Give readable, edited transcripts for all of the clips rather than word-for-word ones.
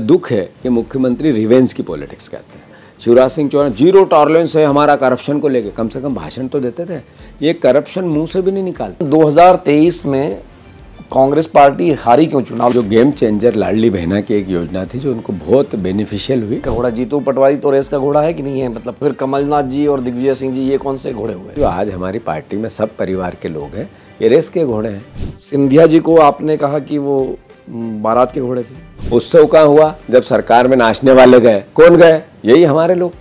दुख है कि मुख्यमंत्री रिवेंज की पॉलिटिक्स करते हैं। शिवराज सिंह चौहान जीरो टॉलरेंस है हमारा करप्शन को लेके, कम से कम भाषण तो देते थे, ये करप्शन मुंह से भी नहीं निकालते। 2023 में कांग्रेस पार्टी हारी क्यों चुनाव? जो गेम चेंजर लाडली बहना की एक योजना थी जो उनको बहुत बेनिफिशियल हुई। घोड़ा जीतू पटवारी तो रेस का घोड़ा है कि नहीं है? मतलब फिर कमलनाथ जी और दिग्विजय सिंह जी ये कौन से घोड़े हुए? जो आज हमारी पार्टी में सब परिवार के लोग हैं ये रेस के घोड़े हैं। सिंधिया जी को आपने कहा कि वो बारात के घोड़े थे। उत्सव कहाँ हुआ जब सरकार में नाचने वाले गए? कौन गए? यही हमारे लोग।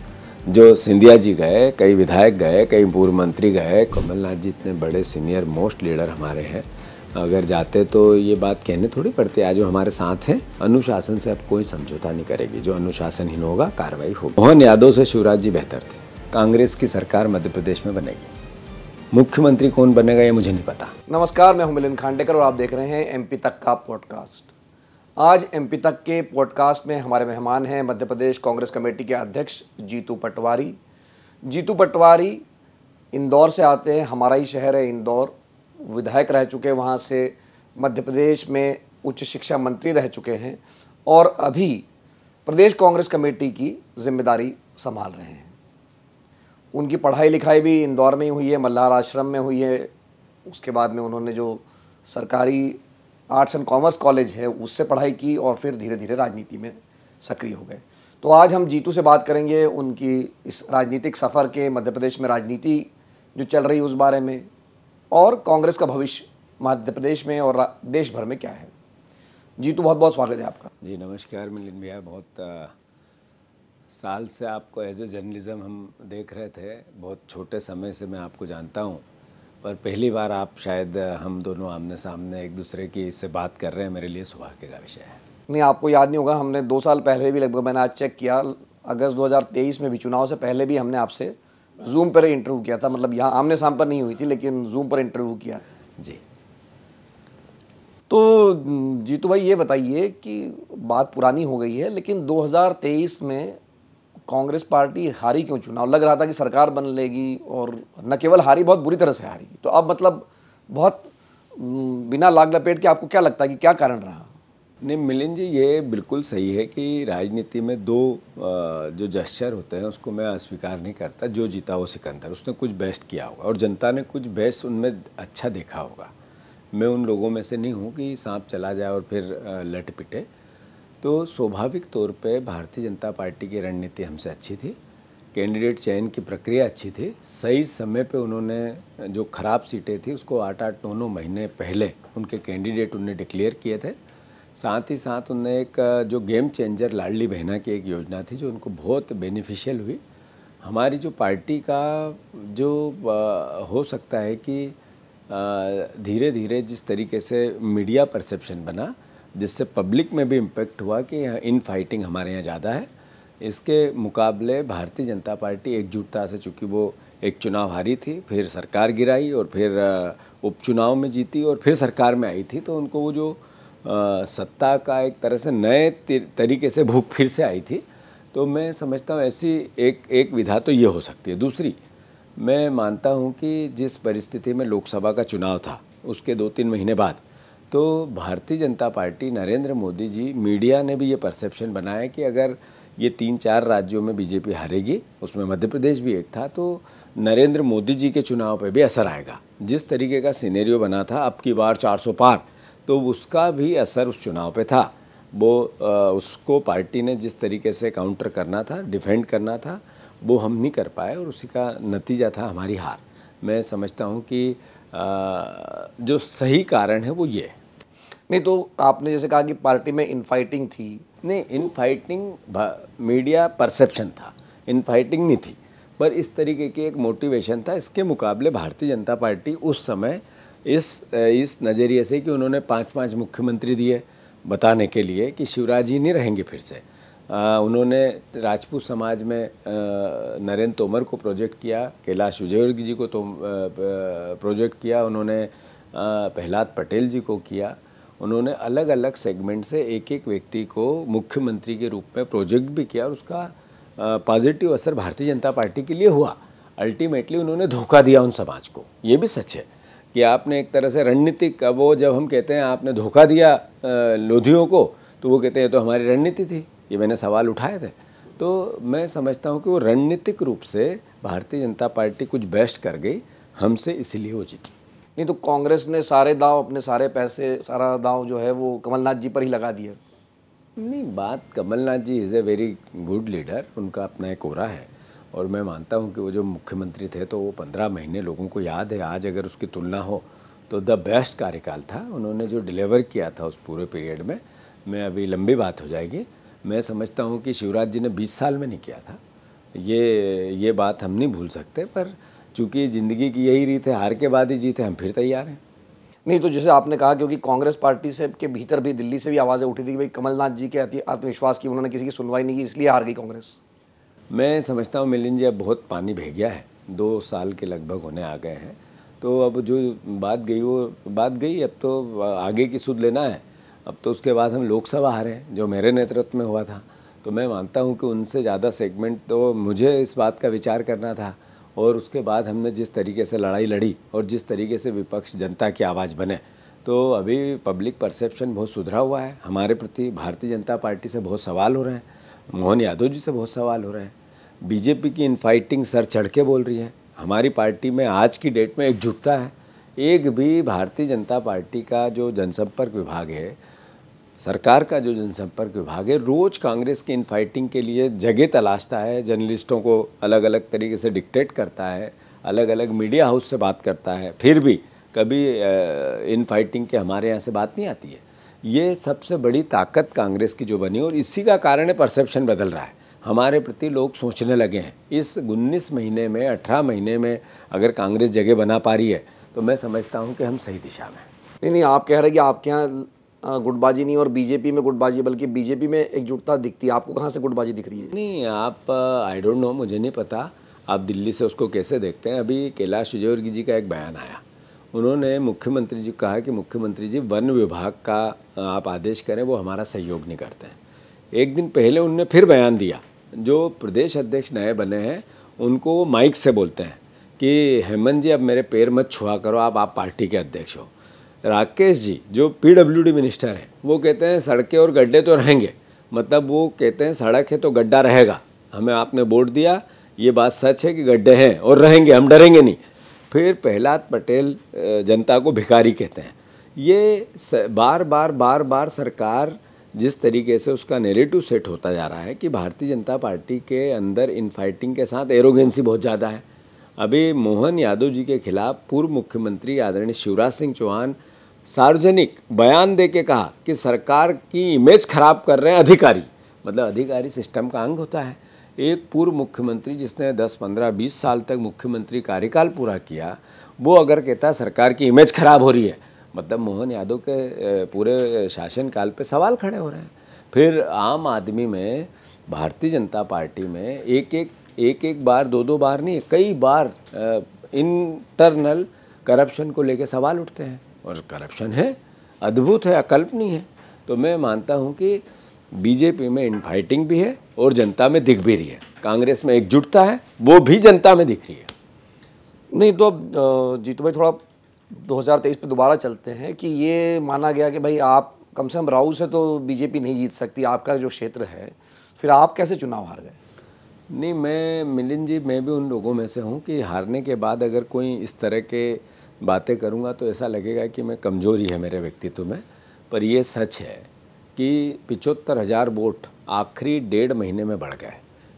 जो सिंधिया जी गए, कई विधायक गए, कई पूर्व मंत्री गए, कमलनाथ जी इतने बड़े सीनियर मोस्ट लीडर हमारे हैं, अगर जाते तो ये बात कहने थोड़ी पड़ती। आज जो हमारे साथ हैं, अनुशासन से अब कोई समझौता नहीं करेगी। जो अनुशासनहीन होगा कार्रवाई होगी। मोहन यादव से शिवराज जी बेहतर थे। कांग्रेस की सरकार मध्य प्रदेश में बनेगी, मुख्यमंत्री कौन बनेगा ये मुझे नहीं पता। नमस्कार, मैं हूं मिलिंद खांडेकर और आप देख रहे हैं एमपी तक का पॉडकास्ट। आज एमपी तक के पॉडकास्ट में हमारे मेहमान हैं मध्य प्रदेश कांग्रेस कमेटी के अध्यक्ष जीतू पटवारी। जीतू पटवारी इंदौर से आते हैं, हमारा ही शहर है इंदौर। विधायक रह चुके, वहाँ से मध्य प्रदेश में उच्च शिक्षा मंत्री रह चुके हैं और अभी प्रदेश कांग्रेस कमेटी की जिम्मेदारी संभाल रहे हैं। उनकी पढ़ाई लिखाई भी इंदौर में ही हुई है, मल्हार आश्रम में हुई है। उसके बाद में उन्होंने जो सरकारी आर्ट्स एंड कॉमर्स कॉलेज है उससे पढ़ाई की और फिर धीरे धीरे राजनीति में सक्रिय हो गए। तो आज हम जीतू से बात करेंगे उनकी इस राजनीतिक सफ़र के, मध्य प्रदेश में राजनीति जो चल रही है उस बारे में, और कांग्रेस का भविष्य मध्य प्रदेश में और देश भर में क्या है। जीतू, बहुत बहुत स्वागत है आपका। जी नमस्कार मिलिंद भैया। बहुत साल से आपको एज ए जर्नलिज्म हम देख रहे थे, बहुत छोटे समय से मैं आपको जानता हूँ, पर पहली बार आप शायद हम दोनों आमने सामने एक दूसरे की इससे बात कर रहे हैं, मेरे लिए सौभाग्य का विषय है। नहीं, आपको याद नहीं होगा, हमने 2 साल पहले भी लगभग, मैंने आज चेक किया, अगस्त 2023 में भी, चुनाव से पहले भी हमने आपसे जूम पर इंटरव्यू किया था। मतलब यहाँ आमने सामने पर नहीं हुई थी, लेकिन जूम पर इंटरव्यू किया जी। तो जीतू भाई ये बताइए कि बात पुरानी हो गई है, लेकिन 2023 में कांग्रेस पार्टी हारी क्यों चुनाव? लग रहा था कि सरकार बन लेगी, और न केवल हारी, बहुत बुरी तरह से हारी। तो अब मतलब बहुत बिना लाग लपेट के आपको क्या लगता है कि क्या कारण रहा? नहीं मिलिंद जी, ये बिल्कुल सही है कि राजनीति में दो जो जेस्चर होते हैं उसको मैं अस्वीकार नहीं करता। जो जीता वो सिकंदर, उसने कुछ बेस्ट किया होगा और जनता ने कुछ बेस्ट उनमें अच्छा देखा होगा। मैं उन लोगों में से नहीं हूँ कि सांप चला जाए और फिर लट पिटे। तो स्वाभाविक तौर पे भारतीय जनता पार्टी की रणनीति हमसे अच्छी थी, कैंडिडेट चयन की प्रक्रिया अच्छी थी, सही समय पे उन्होंने जो खराब सीटें थी उसको 8-8, 9-9 महीने पहले उनके कैंडिडेट उन्हें डिक्लेयर किए थे। साथ ही साथ उन्हें एक जो गेम चेंजर लाडली बहना की एक योजना थी जो उनको बहुत बेनिफिशियल हुई। हमारी जो पार्टी का जो हो सकता है कि धीरे धीरे जिस तरीके से मीडिया परसेप्शन बना, जिससे पब्लिक में भी इम्पेक्ट हुआ कि इन फाइटिंग हमारे यहाँ ज़्यादा है, इसके मुकाबले भारतीय जनता पार्टी एकजुटता से, चूँकि वो एक चुनाव हारी थी, फिर सरकार गिराई और फिर उपचुनाव में जीती और फिर सरकार में आई थी, तो उनको वो जो सत्ता का एक तरह से नए तरीके से भूख फिर से आई थी। तो मैं समझता हूँ ऐसी एक विधा तो ये हो सकती है। दूसरी, मैं मानता हूँ कि जिस परिस्थिति में लोकसभा का चुनाव था उसके 2-3 महीने बाद, तो भारतीय जनता पार्टी, नरेंद्र मोदी जी, मीडिया ने भी ये परसेप्शन बनाया कि अगर ये 3-4 राज्यों में बीजेपी हारेगी, उसमें मध्य प्रदेश भी एक था, तो नरेंद्र मोदी जी के चुनाव पे भी असर आएगा। जिस तरीके का सिनेरियो बना था अब की बार 400 पार, तो उसका भी असर उस चुनाव पे था। वो उसको पार्टी ने जिस तरीके से काउंटर करना था, डिफेंड करना था, वो हम नहीं कर पाए और उसी का नतीजा था हमारी हार। मैं समझता हूँ कि जो सही कारण है वो ये है। नहीं, तो आपने जैसे कहा कि पार्टी में इनफाइटिंग थी। नहीं, इनफाइटिंग मीडिया परसेप्शन था, इनफाइटिंग नहीं थी, पर इस तरीके की एक मोटिवेशन था। इसके मुकाबले भारतीय जनता पार्टी उस समय इस नज़रिए से कि उन्होंने 5-5 मुख्यमंत्री दिए बताने के लिए कि शिवराज जी नहीं रहेंगे फिर से। उन्होंने राजपूत समाज में नरेंद्र तोमर को प्रोजेक्ट किया, कैलाश विजयवर्गीय जी को तो प्रोजेक्ट किया, उन्होंने प्रहलाद पटेल जी को किया। उन्होंने अलग अलग सेगमेंट से एक एक व्यक्ति को मुख्यमंत्री के रूप में प्रोजेक्ट भी किया और उसका पॉजिटिव असर भारतीय जनता पार्टी के लिए हुआ। अल्टीमेटली उन्होंने धोखा दिया उन समाज को। ये भी सच है कि आपने एक तरह से रणनीतिक, वो जब हम कहते हैं आपने धोखा दिया लोधियों को, तो वो कहते हैं तो हमारी रणनीति थी। ये मैंने सवाल उठाए थे। तो मैं समझता हूँ कि वो रणनीतिक रूप से भारतीय जनता पार्टी कुछ बेस्ट कर गई हमसे, इसलिए वो जीती। नहीं तो कांग्रेस ने सारे दांव, अपने सारे पैसे, सारा दांव जो है वो कमलनाथ जी पर ही लगा दिया। नहीं, बात Kamalnath ji is a very good leader, उनका अपना एक ओरा है और मैं मानता हूँ कि वो जो मुख्यमंत्री थे तो वो 15 महीने लोगों को याद है। आज अगर उसकी तुलना हो तो द बेस्ट कार्यकाल था उन्होंने जो डिलीवर किया था उस पूरे पीरियड में। मैं अभी लंबी बात हो जाएगी, मैं समझता हूँ कि शिवराज जी ने 20 साल में नहीं किया था, ये बात हम नहीं भूल सकते। पर चूँकि ज़िंदगी की यही रीत है, हार के बाद ही जीते, हम फिर तैयार हैं। नहीं तो जैसे आपने कहा, क्योंकि कांग्रेस पार्टी से के भीतर भी, दिल्ली से भी आवाज़ें उठी थी कि भाई कमलनाथ जी के अति आत्मविश्वास की उन्होंने किसी की सुनवाई नहीं की, इसलिए हार गई कांग्रेस। मैं समझता हूँ मिलिंद जी अब बहुत पानी बह गया है, 2 साल के लगभग होने आ गए हैं। तो अब जो बात गई वो बात गई, अब तो आगे की सुध लेना है। अब तो उसके बाद हम लोकसभा हारे जो मेरे नेतृत्व में हुआ था। तो मैं मानता हूँ कि उनसे ज़्यादा सेगमेंट तो मुझे इस बात का विचार करना था। और उसके बाद हमने जिस तरीके से लड़ाई लड़ी और जिस तरीके से विपक्ष जनता की आवाज़ बने, तो अभी पब्लिक परसेप्शन बहुत सुधरा हुआ है हमारे प्रति। भारतीय जनता पार्टी से बहुत सवाल हो रहे हैं, मोहन यादव जी से बहुत सवाल हो रहे हैं, बीजेपी की इनफाइटिंग सर चढ़ के बोल रही है। हमारी पार्टी में आज की डेट में एकजुटता है। एक भी भारतीय जनता पार्टी का जो जनसंपर्क विभाग है, सरकार का जो जनसंपर्क विभाग है, रोज़ कांग्रेस की इनफाइटिंग के लिए जगह तलाशता है, जर्नलिस्टों को अलग अलग तरीके से डिक्टेट करता है, अलग अलग मीडिया हाउस से बात करता है, फिर भी कभी इनफाइटिंग के हमारे यहाँ से बात नहीं आती है। ये सबसे बड़ी ताकत कांग्रेस की जो बनी, और इसी का कारण है परसेप्शन बदल रहा है हमारे प्रति। लोग सोचने लगे हैं इस 19 महीने में, 18 महीने में अगर कांग्रेस जगह बना पा रही है तो मैं समझता हूँ कि हम सही दिशा में हैं। नहीं, आप कह रहे हैं कि आपके यहाँ गुटबाजी नहीं और बीजेपी में गुटबाजी, बल्कि बीजेपी में एकजुटता दिखती है। आपको कहाँ से गुटबाजी दिख रही है? नहीं, आप आई डोंट नो, मुझे नहीं पता आप दिल्ली से उसको कैसे देखते हैं। अभी कैलाश विजयवर्गीय जी का एक बयान आया, उन्होंने मुख्यमंत्री जी को कहा कि मुख्यमंत्री जी वन विभाग का आप आदेश करें, वो हमारा सहयोग नहीं करते हैं। एक दिन पहले उनने फिर बयान दिया, जो प्रदेश अध्यक्ष नए बने हैं उनको वो माइक से बोलते हैं कि हेमंत जी अब मेरे पैर मत छुआ करो, आप पार्टी के अध्यक्ष हो। राकेश जी जो पीडब्ल्यूडी मिनिस्टर हैं वो कहते हैं सड़कें और गड्ढे तो रहेंगे, मतलब वो कहते हैं सड़क है तो गड्ढा रहेगा, हमें आपने वोट दिया, ये बात सच है कि गड्ढे हैं और रहेंगे, हम डरेंगे नहीं। फिर प्रहलाद पटेल जनता को भिखारी कहते हैं। ये बार बार सरकार जिस तरीके से उसका नैरेटिव सेट होता जा रहा है कि भारतीय जनता पार्टी के अंदर इनफाइटिंग के साथ एरोगेंसी बहुत ज़्यादा है। अभी मोहन यादव जी के खिलाफ पूर्व मुख्यमंत्री आदरणीय शिवराज सिंह चौहान सार्वजनिक बयान दे के कहा कि सरकार की इमेज खराब कर रहे हैं अधिकारी, मतलब अधिकारी सिस्टम का अंग होता है। एक पूर्व मुख्यमंत्री जिसने 10, 15, 20 साल तक मुख्यमंत्री कार्यकाल पूरा किया, वो अगर कहता है सरकार की इमेज खराब हो रही है, मतलब मोहन यादव के पूरे शासनकाल पे सवाल खड़े हो रहे हैं। फिर आम आदमी में, भारतीय जनता पार्टी में एक बार, दो बार नहीं, कई बार इंटरनल करप्शन को लेके सवाल उठते हैं, और करप्शन है, अद्भुत है, अकल्पनीय है। तो मैं मानता हूं कि बीजेपी में इनफाइटिंग भी है और जनता में दिख भी रही है। कांग्रेस में एकजुटता है, वो भी जनता में दिख रही है। नहीं तो अब जीतू भाई थोड़ा 2023 पे दोबारा चलते हैं कि ये माना गया कि भाई आप कम से कम राऊ से तो बीजेपी नहीं जीत सकती, आपका जो क्षेत्र है, फिर आप कैसे चुनाव हार गए? नहीं, मैं मिलिंद जी, मैं भी उन लोगों में से हूँ कि हारने के बाद अगर कोई इस तरह के बातें करूँगा तो ऐसा लगेगा कि मैं कमज़ोरी है मेरे व्यक्तित्व में। पर ये सच है कि 75,000 वोट आखिरी 1.5 महीने में बढ़ गए।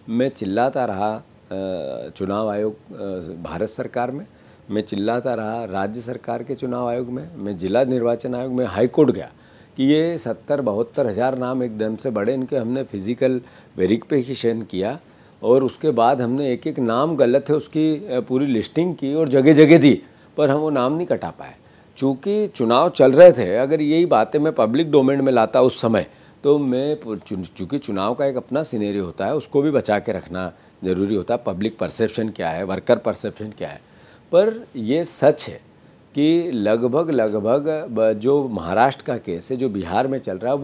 मैं चिल्लाता रहा चुनाव आयोग भारत सरकार में, मैं चिल्लाता रहा राज्य सरकार के चुनाव आयोग में, मैं जिला निर्वाचन आयोग में, हाई कोर्ट गया कि ये 70-72 हज़ार नाम एकदम से बढ़े। इनके हमने फिज़िकल वेरिफिकेशन किया और उसके बाद हमने एक एक नाम गलत है उसकी पूरी लिस्टिंग की और जगह जगह दी, पर हम वो नाम नहीं कटा पाए। चूँकि चुनाव चल रहे थे, अगर यही बातें मैं पब्लिक डोमेन में लाता उस समय, तो मैं, चूँकि चुनाव का एक अपना सिनेरियो होता है, उसको भी बचा के रखना ज़रूरी होता है। पब्लिक परसेप्शन क्या है, वर्कर परसेप्शन क्या है। पर ये सच है कि लगभग जो महाराष्ट्र का केस है, जो बिहार में चल रहा है,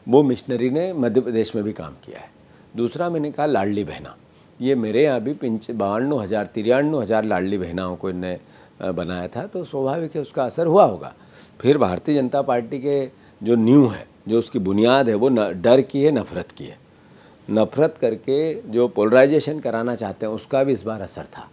वो मिशनरी ने मध्य प्रदेश में भी काम किया है। दूसरा मैंने कहा लाडली बहना, ये मेरे यहाँ भी 53,000 लाडली बहनाओं को इनने बनाया था, तो स्वाभाविक है उसका असर हुआ होगा। फिर भारतीय जनता पार्टी के जो नींव है, जो उसकी बुनियाद है, वो डर की है, नफरत की है। नफरत करके जो पोलराइजेशन कराना चाहते हैं उसका भी इस बार असर था।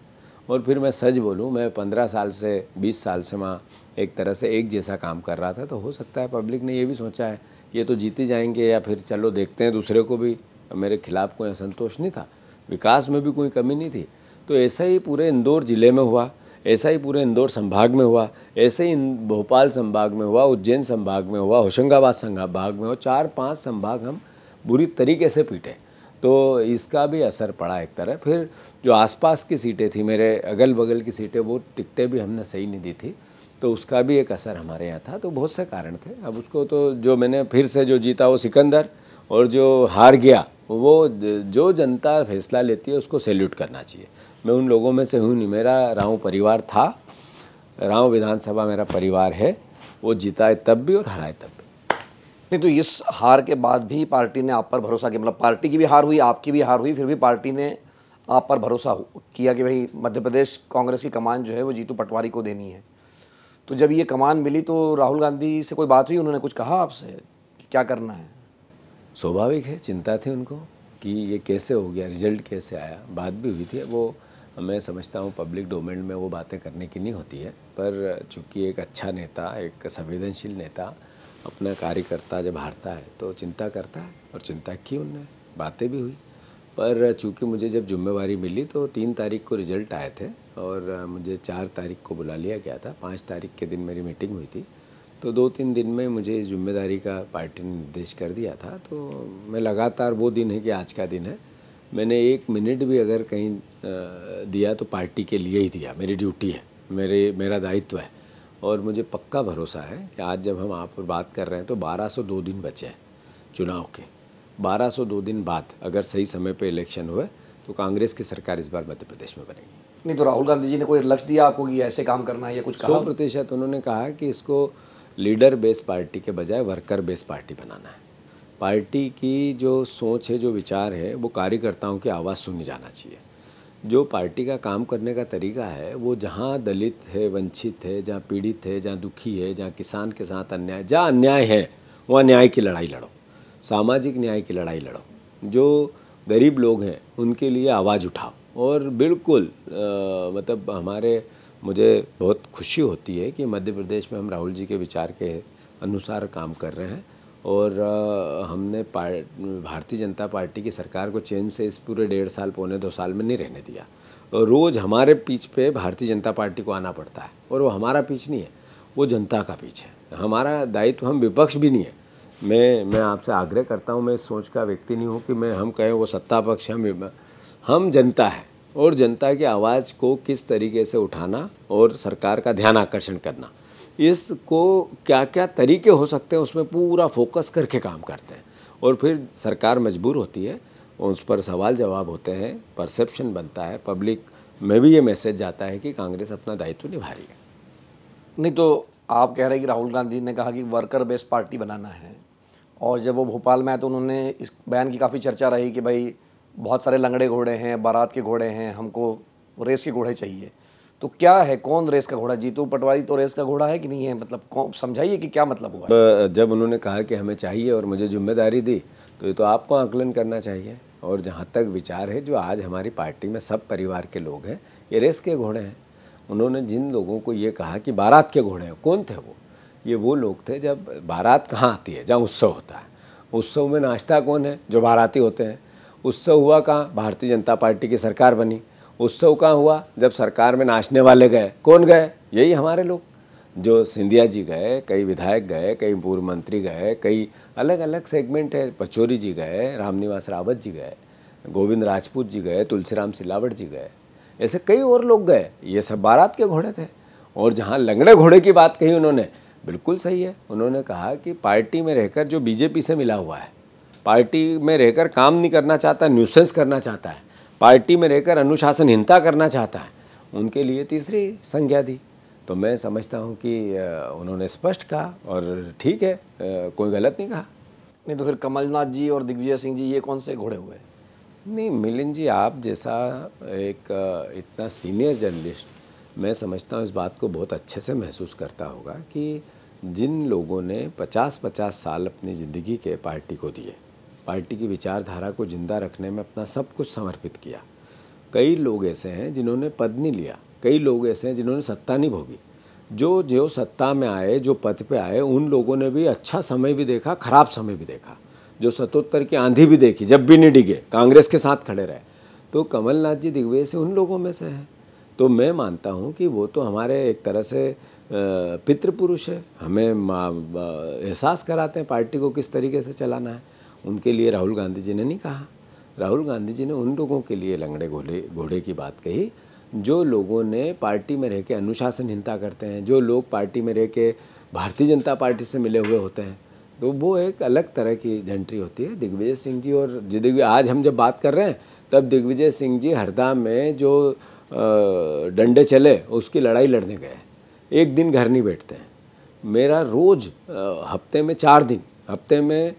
और फिर मैं सच बोलूं, मैं 15 साल से 20 साल से वहाँ एक तरह से एक जैसा काम कर रहा था, तो हो सकता है पब्लिक ने ये भी सोचा है ये तो जीते जाएंगे, या फिर चलो देखते हैं। दूसरे को भी मेरे खिलाफ कोई असंतोष नहीं था, विकास में भी कोई कमी नहीं थी। तो ऐसा ही पूरे इंदौर ज़िले में हुआ, ऐसा ही पूरे इंदौर संभाग में हुआ, ऐसे ही भोपाल संभाग में हुआ, उज्जैन संभाग में हुआ, होशंगाबाद संभाग में हुआ। 4-5 संभाग हम बुरी तरीके से पीटे, तो इसका भी असर पड़ा एक तरह। फिर जो आसपास की सीटें थी, मेरे अगल बगल की सीटें, वो टिकटें भी हमने सही नहीं दी थी, तो उसका भी एक असर हमारे यहाँ था। तो बहुत से कारण थे। अब उसको तो जो मैंने फिर से जो जीता वो सिकंदर, और जो हार गया वो जो जनता फैसला लेती है उसको सैल्यूट करना चाहिए। मैं उन लोगों में से हूँ नहीं। मेरा राव परिवार था, राव विधानसभा मेरा परिवार है, वो जीता है तब भी और हराए तब भी। नहीं, तो इस हार के बाद भी पार्टी ने आप पर भरोसा किया, मतलब पार्टी की भी हार हुई, आपकी भी हार हुई, फिर भी पार्टी ने आप पर भरोसा किया कि भाई मध्य प्रदेश कांग्रेस की कमान जो है वो जीतू पटवारी को देनी है। तो जब ये कमान मिली तो राहुल गांधी से कोई बात हुई, उन्होंने कुछ कहा आपसे कि क्या करना है? स्वाभाविक है, चिंता थी उनको कि ये कैसे हो गया, रिजल्ट कैसे आया। बात भी हुई थी, वो मैं समझता हूँ पब्लिक डोमेन में वो बातें करने की नहीं होती है, पर चूँकि एक अच्छा नेता, एक संवेदनशील नेता अपना कार्यकर्ता जब हारता है तो चिंता करता है, और चिंता की उनने, बातें भी हुई। पर चूँकि मुझे जब जिम्मेवारी मिली तो 3 तारीख को रिजल्ट आए थे, और मुझे 4 तारीख को बुला लिया गया था। 5 तारीख के दिन मेरी मीटिंग हुई थी, तो 2-3 दिन में मुझे जिम्मेदारी का पार्टी ने निर्देश कर दिया था। तो मैं लगातार, वो दिन है कि आज का दिन है, मैंने 1 मिनट भी अगर कहीं दिया तो पार्टी के लिए ही दिया। मेरी ड्यूटी है, मेरा दायित्व है, और मुझे पक्का भरोसा है कि आज जब हम आप बात कर रहे हैं तो 1202 दिन बचे हैं चुनाव के। 1202 दिन बाद अगर सही समय पे इलेक्शन हुए तो कांग्रेस की सरकार इस बार मध्य प्रदेश में बनेगी। नहीं, तो राहुल गांधी जी ने कोई लक्ष्य दिया आपको कि ऐसे काम करना है या कुछ कहा? 100% उन्होंने कहा कि इसको लीडर बेस्ड पार्टी के बजाय वर्कर बेस्ड पार्टी बनाना है। पार्टी की जो सोच है, जो विचार है, वो कार्यकर्ताओं की आवाज़ सुनी जाना चाहिए। जो पार्टी का काम करने का तरीका है, वो जहाँ दलित है, वंचित है, जहाँ पीड़ित है, जहाँ दुखी है, जहाँ किसान के साथ अन्याय, जहाँ अन्याय है वहाँ न्याय की लड़ाई लड़ो, सामाजिक न्याय की लड़ाई लड़ो। जो गरीब लोग हैं उनके लिए आवाज़ उठाओ। और बिल्कुल मतलब मुझे बहुत खुशी होती है कि मध्य प्रदेश में हम राहुल जी के विचार के अनुसार काम कर रहे हैं, और हमने भारतीय जनता पार्टी की सरकार को चैन से इस पूरे 1.5 साल, पौने 2 साल में नहीं रहने दिया। और रोज़ हमारे पीछ पे भारतीय जनता पार्टी को आना पड़ता है, और वो हमारा पीछ नहीं है, वो जनता का पीछ है। हमारा दायित्व, हम विपक्ष भी नहीं है। मैं आपसे आग्रह करता हूँ, मैं इस सोच का व्यक्ति नहीं हूँ कि हम कहें वो सत्ता पक्ष है। हम जनता है, और जनता की आवाज़ को किस तरीके से उठाना और सरकार का ध्यान आकर्षण करना, इसको क्या क्या तरीके हो सकते हैं उसमें पूरा फोकस करके काम करते हैं। और फिर सरकार मजबूर होती है, उस पर सवाल जवाब होते हैं, परसेप्शन बनता है, पब्लिक में भी ये मैसेज जाता है कि कांग्रेस अपना दायित्व निभा रही है। नहीं, तो आप कह रहे हैं कि राहुल गांधी ने कहा कि वर्कर बेस्ड पार्टी बनाना है, और जब वो भोपाल में आए तो उन्होंने इस बयान की काफ़ी चर्चा रही कि भाई बहुत सारे लंगड़े घोड़े हैं, बारात के घोड़े हैं, हमको रेस के घोड़े चाहिए। तो क्या है, कौन रेस का घोड़ा? जीतू पटवारी तो रेस का घोड़ा है कि नहीं है? मतलब समझाइए कि क्या मतलब हुआ। जब उन्होंने कहा कि हमें चाहिए और मुझे जिम्मेदारी दी, तो ये तो आपको आकलन करना चाहिए। और जहाँ तक विचार है, जो आज हमारी पार्टी में सब परिवार के लोग हैं, ये रेस के घोड़े हैं। उन्होंने जिन लोगों को ये कहा कि बारात के घोड़े हैं, कौन थे वो? ये वो लोग थे, जब बारात कहाँ आती है, जहाँ उत्सव होता है। उत्सव में नाचता कौन है? जो बाराती होते हैं। उत्सव हुआ कहाँ? भारतीय जनता पार्टी की सरकार बनी। उत्सव कहाँ हुआ? जब सरकार में नाचने वाले गए। कौन गए? यही हमारे लोग। जो सिंधिया जी गए, कई विधायक गए, कई पूर्व मंत्री गए, कई अलग अलग सेगमेंट है, पचौरी जी गए, रामनिवास रावत जी गए, गोविंद राजपूत जी गए, तुलसीराम सिलावट जी गए, ऐसे कई और लोग गए। ये सब बारात के घोड़े थे। और जहाँ लंगड़े घोड़े की बात कही उन्होंने, बिल्कुल सही है। उन्होंने कहा कि पार्टी में रहकर जो बीजेपी से मिला हुआ है, पार्टी में रहकर काम नहीं करना चाहता, न्यूसेंस करना चाहता है, पार्टी में रहकर अनुशासनहीनता करना चाहता है, उनके लिए तीसरी संज्ञा दी। तो मैं समझता हूं कि उन्होंने स्पष्ट कहा, और ठीक है, कोई गलत नहीं कहा। नहीं, तो फिर कमलनाथ जी और दिग्विजय सिंह जी ये कौन से घोड़े हुए? नहीं मिलिंद जी, आप जैसा एक इतना सीनियर जर्नलिस्ट, मैं समझता हूँ इस बात को बहुत अच्छे से महसूस करता होगा कि जिन लोगों ने 50-50 साल अपनी ज़िंदगी के पार्टी को दिए, पार्टी की विचारधारा को जिंदा रखने में अपना सब कुछ समर्पित किया। कई लोग ऐसे हैं जिन्होंने पद नहीं लिया, कई लोग ऐसे हैं जिन्होंने सत्ता नहीं भोगी। जो जो सत्ता में आए, जो पद पे आए, उन लोगों ने भी अच्छा समय भी देखा, खराब समय भी देखा, जो 77 की आंधी भी देखी, जब भी नहीं डिगे, कांग्रेस के साथ खड़े रहे। तो कमलनाथ जी दिग्विजय सिंह उन लोगों में से हैं। तो मैं मानता हूं कि वो तो हमारे एक तरह से पितृपुरुष है, हमें एहसास कराते हैं पार्टी को किस तरीके से चलाना है। उनके लिए राहुल गांधी जी ने नहीं कहा, राहुल गांधी जी ने उन लोगों के लिए लंगड़े घोड़े की बात कही जो लोगों ने पार्टी में रह के अनुशासनहीनता करते हैं, जो लोग पार्टी में रह के भारतीय जनता पार्टी से मिले हुए होते हैं। तो वो एक अलग तरह की जंट्री होती है। दिग्विजय सिंह जी और आज हम जब बात कर रहे हैं तब दिग्विजय सिंह जी हरदा में जो डंडे चले उसकी लड़ाई लड़ने गए, एक दिन घर नहीं बैठते हैं। मेरा रोज़ हफ्ते में 4 दिन, हफ्ते में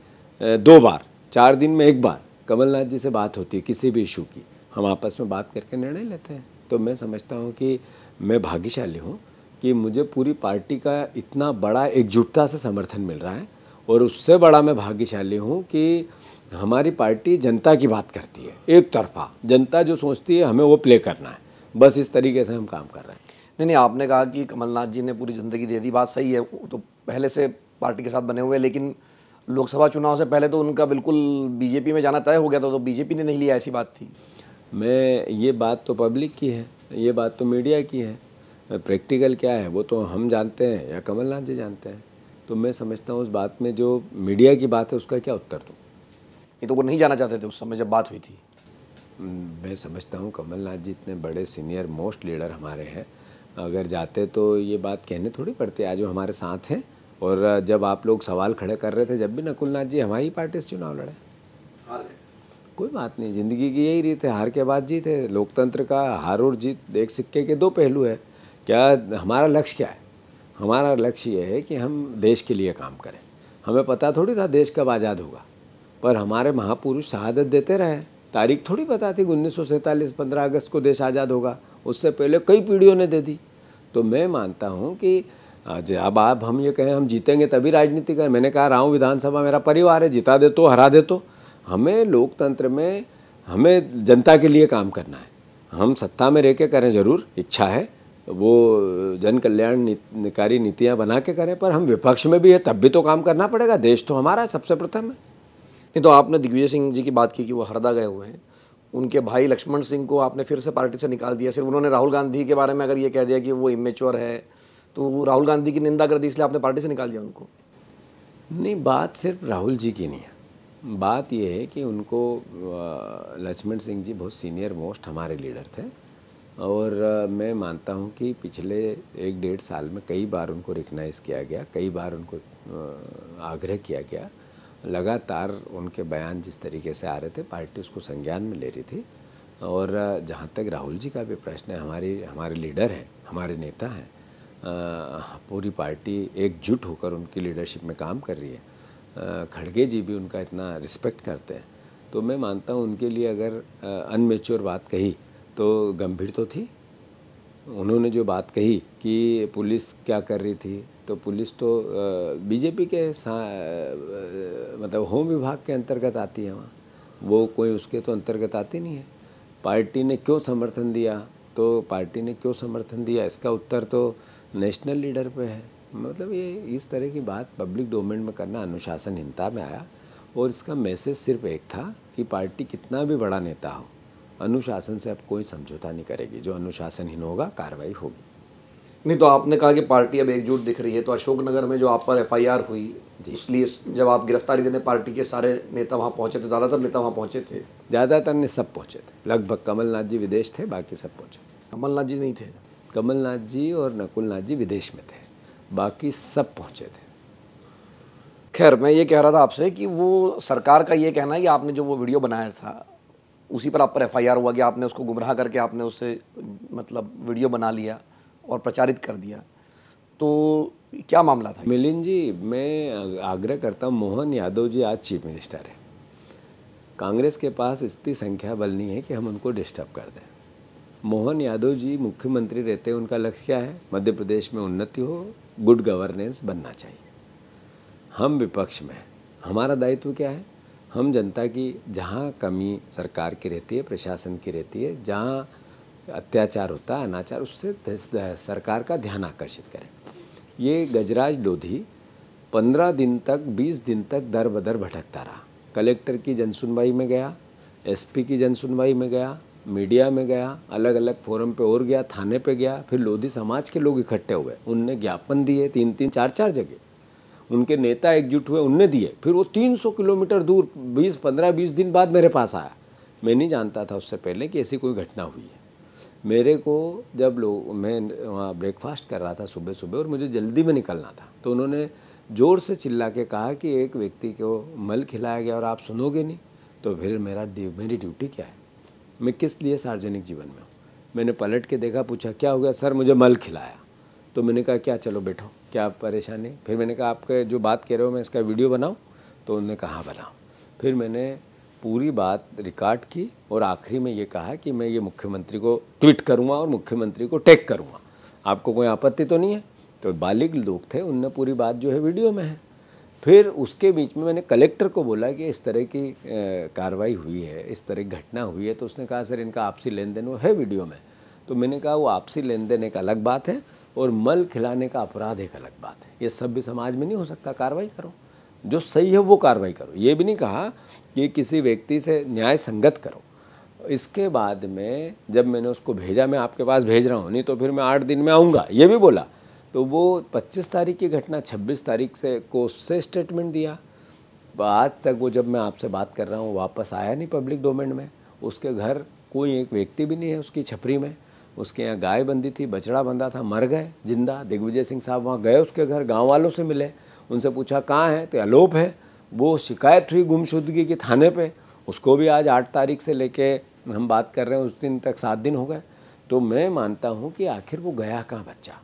2 बार, 4 दिन में 1 बार कमलनाथ जी से बात होती है किसी भी इशू की। हम आपस में बात करके निर्णय लेते हैं। तो मैं समझता हूँ कि मैं भाग्यशाली हूँ कि मुझे पूरी पार्टी का इतना बड़ा एकजुटता से समर्थन मिल रहा है, और उससे बड़ा मैं भाग्यशाली हूँ कि हमारी पार्टी जनता की बात करती है, एक तरफा जनता जो सोचती है हमें वो प्ले करना है, बस इस तरीके से हम काम कर रहे हैं। नहीं, आपने कहा कि कमलनाथ जी ने पूरी ज़िंदगी दे दी, बात सही है, वो तो पहले से पार्टी के साथ बने हुए, लेकिन लोकसभा चुनाव से पहले तो उनका बिल्कुल बीजेपी में जाना तय हो गया था, तो बीजेपी ने नहीं लिया, ऐसी बात थी। ये बात तो पब्लिक की है, ये बात तो मीडिया की है, प्रैक्टिकल क्या है वो तो हम जानते हैं या कमलनाथ जी जानते हैं। तो मैं समझता हूँ उस बात में जो मीडिया की बात है उसका क्या उत्तर दूँ। ये तो वो नहीं जाना चाहते थे उस समय जब बात हुई थी। मैं समझता हूँ कमलनाथ जी इतने बड़े सीनियर मोस्ट लीडर हमारे हैं, अगर जाते तो ये बात कहने थोड़ी पड़ती। आज वो हमारे साथ हैं, और जब आप लोग सवाल खड़े कर रहे थे जब भी नकुलनाथ जी हमारी पार्टी से चुनाव लड़े, कोई बात नहीं, ज़िंदगी की यही रीत है, हार के बाद जीत है। लोकतंत्र का हार और जीत एक सिक्के के 2 पहलू है। क्या हमारा लक्ष्य क्या है? हमारा लक्ष्य ये है कि हम देश के लिए काम करें। हमें पता थोड़ी था देश कब आज़ाद होगा, पर हमारे महापुरुष शहादत देते रहे। तारीख थोड़ी पता थी 1947 15 अगस्त को देश आज़ाद होगा, उससे पहले कई पीढ़ियों ने दे दी। तो मैं मानता हूँ कि अब आप हम ये कहें हम जीतेंगे तभी राजनीति करें। मैंने कहा रहा हूँ विधानसभा मेरा परिवार है, जिता दे तो हरा दे तो। हमें लोकतंत्र में हमें जनता के लिए काम करना है। हम सत्ता में रह के करें ज़रूर, इच्छा है वो जन कल्याणकारी नीतियाँ बना के करें, पर हम विपक्ष में भी है तब भी तो काम करना पड़ेगा। देश तो हमारा है सबसे प्रथम है। नहीं, तो आपने दिग्विजय सिंह जी की बात की कि वो हरदा गए हुए हैं, उनके भाई लक्ष्मण सिंह को आपने फिर से पार्टी से निकाल दिया। सिर्फ उन्होंने राहुल गांधी के बारे में अगर ये कह दिया कि वो इमेच्योर है, तो राहुल गांधी की निंदा कर दी, इसलिए आपने पार्टी से निकाल दिया उनको। नहीं, बात सिर्फ राहुल जी की नहीं है, बात यह है कि उनको लक्ष्मण सिंह जी बहुत सीनियर मोस्ट हमारे लीडर थे, और मैं मानता हूं कि पिछले 1-1.5 साल में कई बार उनको रिकग्नाइज़ किया गया, कई बार उनको आग्रह किया गया। लगातार उनके बयान जिस तरीके से आ रहे थे पार्टी उसको संज्ञान में ले रही थी। और जहां तक राहुल जी का भी प्रश्न है, हमारे लीडर हैं, हमारे नेता हैं, पूरी पार्टी एकजुट होकर उनकी लीडरशिप में काम कर रही है। खड़गे जी भी उनका इतना रिस्पेक्ट करते हैं। तो मैं मानता हूँ उनके लिए अगर अनमेच्योर बात कही तो गंभीर तो थी। उन्होंने जो बात कही कि पुलिस क्या कर रही थी, तो पुलिस तो बीजेपी के मतलब होम विभाग के अंतर्गत आती है, वहाँ वो कोई उसके तो अंतर्गत आती नहीं है। पार्टी ने क्यों समर्थन दिया, तो पार्टी ने क्यों समर्थन दिया इसका उत्तर तो नेशनल लीडर पे है। मतलब ये इस तरह की बात पब्लिक डोमेन में करना अनुशासनहीनता में आया, और इसका मैसेज सिर्फ एक था कि पार्टी कितना भी बड़ा नेता हो, अनुशासन से अब कोई समझौता नहीं करेगी। जो अनुशासनहीन होगा कार्रवाई होगी। नहीं, तो आपने कहा कि पार्टी अब एकजुट दिख रही है, तो अशोकनगर में जो आप पर FIR हुई, इसलिए जब आप गिरफ्तारी देने पार्टी के सारे नेता वहाँ पहुँचे थे, ज़्यादातर नेता वहाँ पहुँचे थे? ज़्यादातर ने सब पहुँचे थे, लगभग। कमलनाथ जी विदेश थे, बाकी सब पहुँचे। कमलनाथ जी नहीं थे? कमलनाथ जी और नकुलनाथ जी विदेश में थे, बाकी सब पहुँचे थे। खैर, मैं ये कह रहा था आपसे कि वो सरकार का ये कहना है कि आपने जो वो वीडियो बनाया था उसी पर आप पर FIR हुआ कि आपने उसको गुमराह करके आपने उससे मतलब वीडियो बना लिया और प्रचारित कर दिया, तो क्या मामला था? मिलिंद जी, मैं आग्रह करता हूँ, मोहन यादव जी आज चीफ मिनिस्टर है। कांग्रेस के पास इतनी संख्या बल नहीं है कि हम उनको डिस्टर्ब कर दें। मोहन यादव जी मुख्यमंत्री रहते हैं, उनका लक्ष्य क्या है? मध्य प्रदेश में उन्नति हो, गुड गवर्नेंस बनना चाहिए। हम विपक्ष में हैं, हमारा दायित्व क्या है? हम जनता की जहाँ कमी सरकार की रहती है, प्रशासन की रहती है, जहाँ अत्याचार होता है, अनाचार, उससे सरकार का ध्यान आकर्षित करें। ये गजराज लोधी 15 दिन तक, 20 दिन तक दर बदर भटकता रहा। कलेक्टर की जनसुनवाई में गया, एसपी की जनसुनवाई में गया, मीडिया में गया, अलग अलग फोरम पे और गया, थाने पे गया, फिर लोधी समाज के लोग इकट्ठे हुए, उनने ज्ञापन दिए 3-3, 4-4 जगह, उनके नेता एकजुट हुए, उनने दिए। फिर वो 300 किलोमीटर दूर 15-20 दिन बाद मेरे पास आया। मैं नहीं जानता था उससे पहले कि ऐसी कोई घटना हुई है। मेरे को जब मैं वहाँ ब्रेकफास्ट कर रहा था सुबह सुबह और मुझे जल्दी में निकलना था, तो उन्होंने ज़ोर से चिल्ला के कहा कि एक व्यक्ति को मल खिलाया गया और आप सुनोगे नहीं, तो फिर मेरी ड्यूटी क्या है, मैं किस लिए सार्वजनिक जीवन में हूँ। मैंने पलट के देखा, पूछा क्या हो गया सर, मुझे मल खिलाया। तो मैंने कहा क्या, चलो बैठो, क्या परेशानी। फिर मैंने कहा आपके जो बात कह रहे हो मैं इसका वीडियो बनाऊँ, तो उन्होंने कहा हाँ बनाओ। फिर मैंने पूरी बात रिकॉर्ड की और आखिरी में ये कहा कि मैं ये मुख्यमंत्री को ट्वीट करूँगा और मुख्यमंत्री को टैग करूँगा, आपको कोई आपत्ति तो नहीं है। तो बालिग लोग थे, उनने पूरी बात जो है वीडियो में है। फिर उसके बीच में मैंने कलेक्टर को बोला कि इस तरह की कार्रवाई हुई है, इस तरह की घटना हुई है। तो उसने कहा सर इनका आपसी लेन देन वो है वीडियो में। तो मैंने कहा वो आपसी लेन देन एक अलग बात है और मल खिलाने का अपराध एक अलग बात है। ये सभ्य समाज में नहीं हो सकता। कार्रवाई करो, जो सही है वो कार्रवाई करो। ये भी नहीं कहा कि किसी व्यक्ति से न्याय संगत करो। इसके बाद में जब मैंने उसको भेजा, मैं आपके पास भेज रहा हूँ, नहीं तो फिर मैं 8 दिन में आऊँगा, ये भी बोला। तो वो 25 तारीख की घटना 26 तारीख से को उससे स्टेटमेंट दिया। आज तक वो, जब मैं आपसे बात कर रहा हूँ, वापस आया नहीं पब्लिक डोमेन में। उसके घर कोई एक व्यक्ति भी नहीं है उसकी छपरी में। उसके यहाँ गाय बंधी थी, बछड़ा बंधा था, मर गए जिंदा। दिग्विजय सिंह साहब वहाँ गए उसके घर, गांव वालों से मिले, उनसे पूछा कहाँ है, तो अलोप है। वो शिकायत हुई गुमशुदगी की थाने पे, उसको भी आज 8 तारीख से लेके हम बात कर रहे हैं, उस दिन तक 7 दिन हो गए। तो मैं मानता हूँ कि आखिर वो गया कहाँ बच्चा।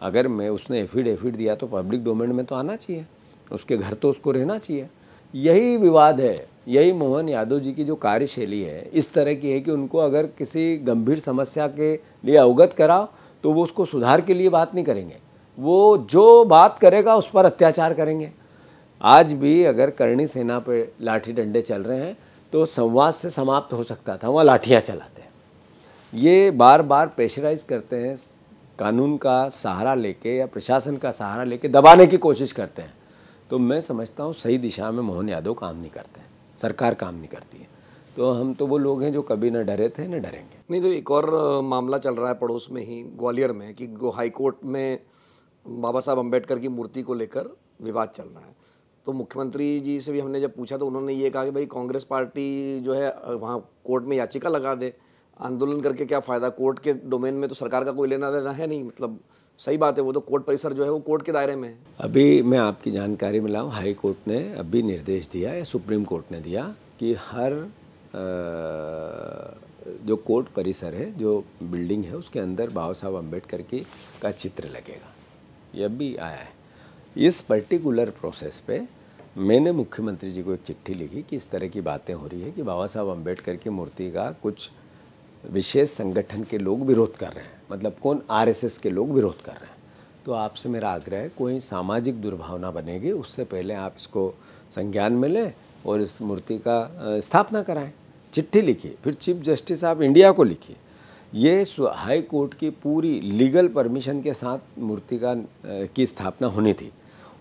अगर मैं उसने एफिडेविट दिया तो पब्लिक डोमेन में तो आना चाहिए, उसके घर तो उसको रहना चाहिए। यही विवाद है, यही मोहन यादव जी की जो कार्यशैली है इस तरह की है कि उनको अगर किसी गंभीर समस्या के लिए अवगत कराओ तो वो उसको सुधार के लिए बात नहीं करेंगे, वो जो बात करेगा उस पर अत्याचार करेंगे। आज भी अगर करणी सेना पे लाठी डंडे चल रहे हैं तो संवाद से समाप्त हो सकता था, वहाँ लाठियाँ चलाते हैं। ये बार बार प्रेशराइज करते हैं, कानून का सहारा लेके या प्रशासन का सहारा लेके दबाने की कोशिश करते हैं। तो मैं समझता हूँ सही दिशा में मोहन यादव काम नहीं करते हैं, सरकार काम नहीं करती है। तो हम तो वो लोग हैं जो कभी न डरे थे न डरेंगे। नहीं, तो एक और मामला चल रहा है पड़ोस में ही, ग्वालियर में, कि हाई कोर्ट में बाबा साहब अम्बेडकर की मूर्ति को लेकर विवाद चल रहा है। तो मुख्यमंत्री जी से भी हमने जब पूछा तो उन्होंने ये कहा कि भाई कांग्रेस पार्टी जो है वहाँ कोर्ट में याचिका लगा दे, आंदोलन करके क्या फ़ायदा, कोर्ट के डोमेन में तो सरकार का कोई लेना देना है नहीं। मतलब सही बात है, वो तो कोर्ट परिसर जो है वो कोर्ट के दायरे में है। अभी मैं आपकी जानकारी में लाऊं, हाई कोर्ट ने अभी निर्देश दिया या सुप्रीम कोर्ट ने दिया कि हर जो कोर्ट परिसर है, जो बिल्डिंग है, उसके अंदर बाबा साहब अम्बेडकर की का चित्र लगेगा। ये अभी आया है। इस पर्टिकुलर प्रोसेस पे मैंने मुख्यमंत्री जी को एक चिट्ठी लिखी कि इस तरह की बातें हो रही है कि बाबा साहब अम्बेडकर की मूर्ति का कुछ विशेष संगठन के लोग विरोध कर रहे हैं। मतलब कौन, आरएसएस के लोग विरोध कर रहे हैं। तो आपसे मेरा आग्रह है, कोई सामाजिक दुर्भावना बनेगी उससे पहले आप इसको संज्ञान में लें और इस मूर्ति का स्थापना कराएं। चिट्ठी लिखिए, फिर चीफ जस्टिस ऑफ इंडिया को लिखिए। ये हाई कोर्ट की पूरी लीगल परमिशन के साथ मूर्ति की स्थापना होनी थी,